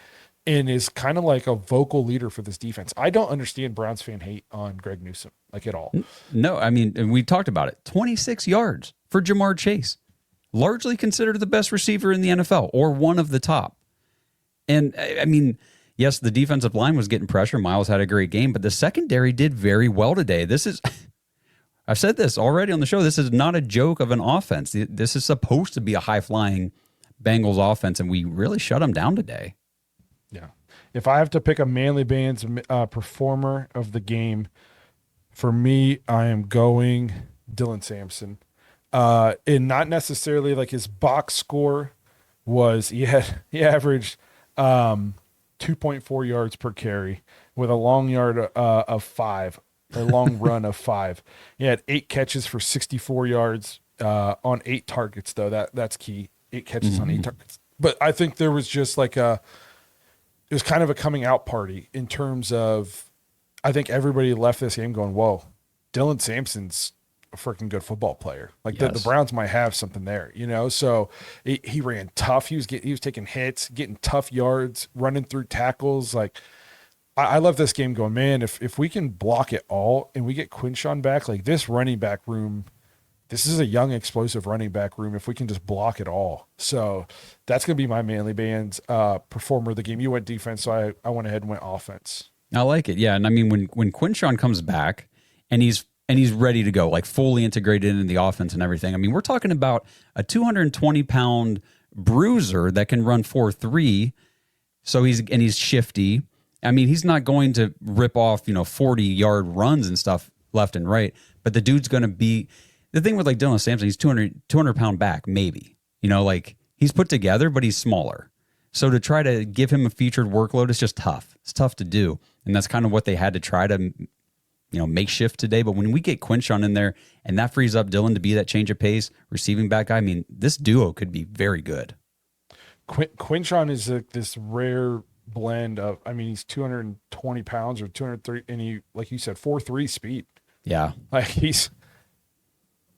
and is kind of like a vocal leader for this defense. I don't understand Browns fan hate on Greg Newsome, like at all. No, I mean, and we talked about it. 26 yards for Jamar Chase. Largely considered the best receiver in the NFL or one of the top. And I mean, yes, the defensive line was getting pressure. Miles had a great game, but the secondary did very well today. This is, I've said this already on the show, this is not a joke of an offense. This is supposed to be a high-flying Bengals offense, and we really shut them down today. Yeah. If I have to pick a Manly Band's performer of the game, for me, I am going Dylan Sampson. And not necessarily like his box score was, he averaged 2.4 yards per carry with a long yard of 5, a long run of 5. He had 8 catches for 64 yards on 8 targets, though. That's key. 8 catches on 8 targets. But I think there was just like it was kind of a coming out party in terms of, I think everybody left this game going, whoa, Dylan Sampson's a freaking good football player. Like the Browns might have something there, So he ran tough. He was taking hits, getting tough yards, running through tackles. Like I love this game going, man, if we can block it all and we get Quinshawn back, like this running back room, this is a young, explosive running back room if we can just block it all. So that's going to be my Manly Band's performer of the game. You went defense, so I went ahead and went offense. I like it. Yeah. And I mean, when Quinshawn comes back and he's ready to go, like fully integrated into the offense and everything. I mean, we're talking about a 220-pound bruiser that can run 4.3. So he's shifty. I mean, he's not going to rip off, 40-yard runs and stuff left and right. But the dude's going to be the thing with like Dylan Sampson. He's 200-pound back, maybe. Like he's put together, but he's smaller. So to try to give him a featured workload is just tough. It's tough to do, and that's kind of what they had to try to makeshift today. But when we get Quinshawn in there and that frees up Dylan to be that change of pace receiving back guy, I mean, this duo could be very good. Quinshawn is this rare blend of, I mean, he's 220 pounds or 230, and he, like you said, 4.3 speed. Yeah. Like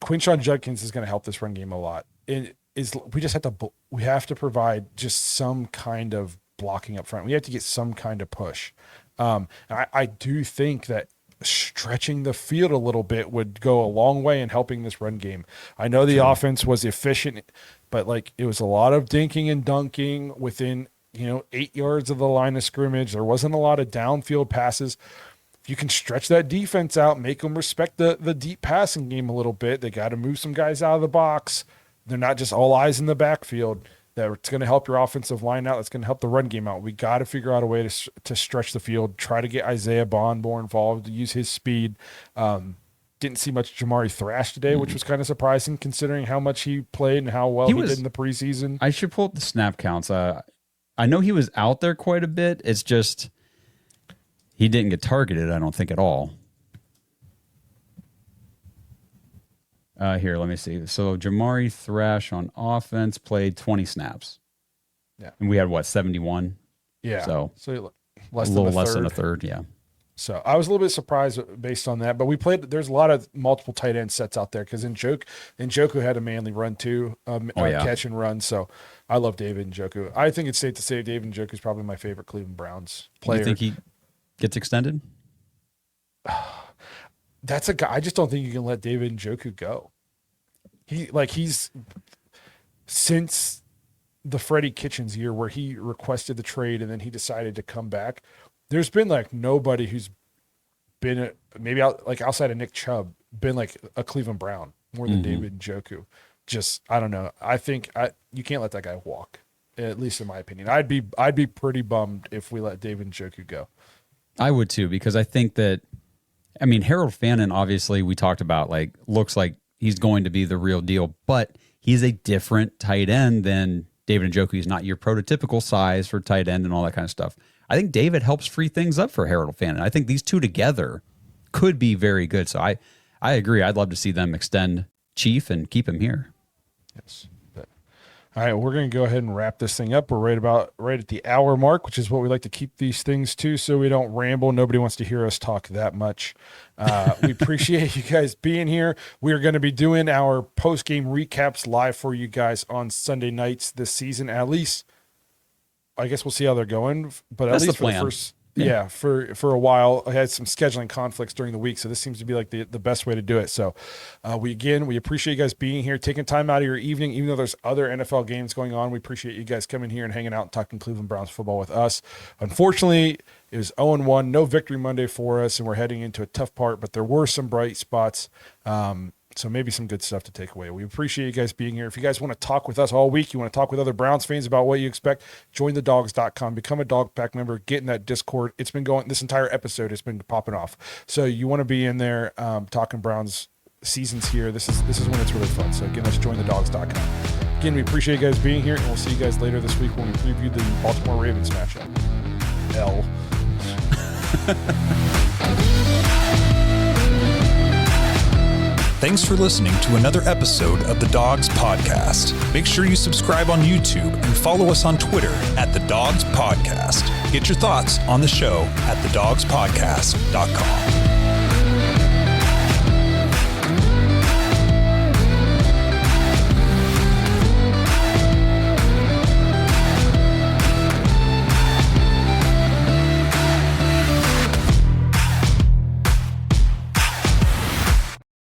Quinshawn Judkins is going to help this run game a lot. We have to provide just some kind of blocking up front. We have to get some kind of push. I do think that stretching the field a little bit would go a long way in helping this run game. I know the offense was efficient, but like it was a lot of dinking and dunking within 8 yards of the line of scrimmage. There wasn't a lot of downfield passes. If you can stretch that defense out, make them respect the deep passing game a little bit, they got to move some guys out of the box. They're not just all eyes in the backfield. That's going to help your offensive line out. That's going to help the run game out. We got to figure out a way to stretch the field, try to get Isaiah Bond more involved, to use his speed. Didn't see much Jamari Thrash today, which was kind of surprising considering how much he played and how well he did in the preseason. I should pull up the snap counts. I know he was out there quite a bit. It's just he didn't get targeted, I don't think, at all. Here, let me see. So Jamari Thrash on offense played 20 snaps. Yeah. And we had, 71? Yeah. So a little less than a third, yeah. So I was a little bit surprised based on that, but there's a lot of multiple tight end sets out there because Njoku had a Manly run too, catch and run. So I love David Njoku. I think it's safe to say David Njoku is probably my favorite Cleveland Browns player. You think he gets extended? That's a guy. I just don't think you can let David Njoku go. He's since the Freddie Kitchens year where he requested the trade and then he decided to come back. There's been like nobody who's been outside of Nick Chubb been like a Cleveland Brown more than David Njoku. Just I don't know. I think you can't let that guy walk. At least in my opinion, I'd be pretty bummed if we let David Njoku go. I would too, because I think that, I mean, Harold Fannin, obviously we talked about, like, looks like he's going to be the real deal, but he's a different tight end than David Njoku. He's not your prototypical size for tight end and all that kind of stuff. I think David helps free things up for Harold Fannin. I think these two together could be very good. So I agree. I'd love to see them extend Chief and keep him here. Yes. All right, we're going to go ahead and wrap this thing up. We're right at the hour mark, which is what we like to keep these things to, so we don't ramble. Nobody wants to hear us talk that much. We appreciate you guys being here. We are going to be doing our post-game recaps live for you guys on Sunday nights this season. At least, I guess we'll see how they're going, but at That's least the plan. for the first. Yeah, for a while. I had some scheduling conflicts during the week, so this seems to be like the best way to do it. So we appreciate you guys being here, taking time out of your evening, even though there's other NFL games going on. We appreciate you guys coming here and hanging out and talking Cleveland Browns football with us. Unfortunately, it was 0-1, no victory Monday for us, and we're heading into a tough part, but there were some bright spots. So maybe some good stuff to take away. We appreciate you guys being here. If you guys want to talk with us all week, you want to talk with other Browns fans about what you expect, join thedogs.com, become a Dog Pack member, get in that Discord. It's been going, this entire episode has been popping off. So you want to be in there talking Browns seasons here. This is when it's really fun. So again, let's join thedogs.com. Again, we appreciate you guys being here, and we'll see you guys later this week when we preview the Baltimore Ravens matchup. L. Thanks for listening to another episode of the Dogs Podcast. Make sure you subscribe on YouTube and follow us on Twitter at the Dogs Podcast. Get your thoughts on the show at thedogspodcast.com.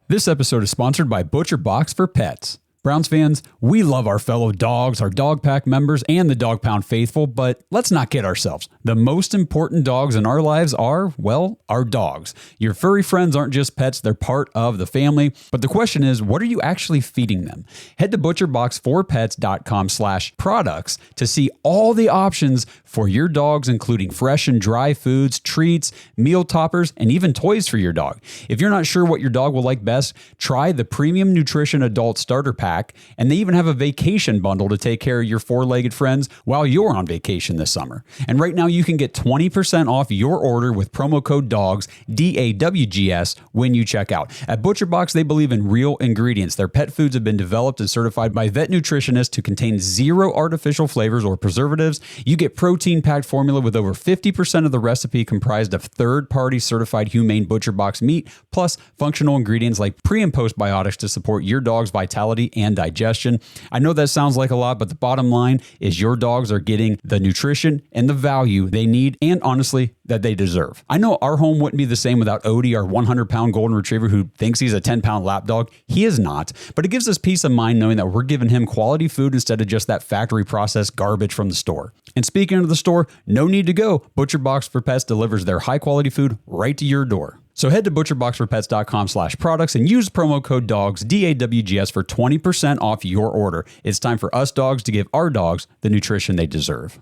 This episode is sponsored by Butcher Box for Pets. Browns fans, we love our fellow dogs, our Dog Pack members, and the Dog Pound faithful, but let's not kid ourselves. The most important dogs in our lives are, well, our dogs. Your furry friends aren't just pets, they're part of the family. But the question is, what are you actually feeding them? Head to butcherbox4pets.com/products to see all the options for your dogs, including fresh and dry foods, treats, meal toppers, and even toys for your dog. If you're not sure what your dog will like best, try the Premium Nutrition Adult Starter Pack, and they even have a vacation bundle to take care of your four-legged friends while you're on vacation this summer. And right now you can get 20% off your order with promo code DAWGS, DAWGS, when you check out. At ButcherBox, they believe in real ingredients. Their pet foods have been developed and certified by vet nutritionists to contain zero artificial flavors or preservatives. You get protein-packed formula with over 50% of the recipe comprised of third-party certified humane ButcherBox meat, plus functional ingredients like pre- and postbiotics to support your dog's vitality and digestion. I know that sounds like a lot, but the bottom line is your dogs are getting the nutrition and the value they need, and honestly, that they deserve. I know our home wouldn't be the same without Odie, our 100-pound golden retriever who thinks he's a 10-pound lap dog. He is not, but it gives us peace of mind knowing that we're giving him quality food instead of just that factory processed garbage from the store. And speaking of the store, no need to go. ButcherBox for Pets delivers their high-quality food right to your door. So head to butcherboxforpets.com/products and use promo code DAWGS, DAWGS, for 20% off your order. It's time for us dogs to give our dogs the nutrition they deserve.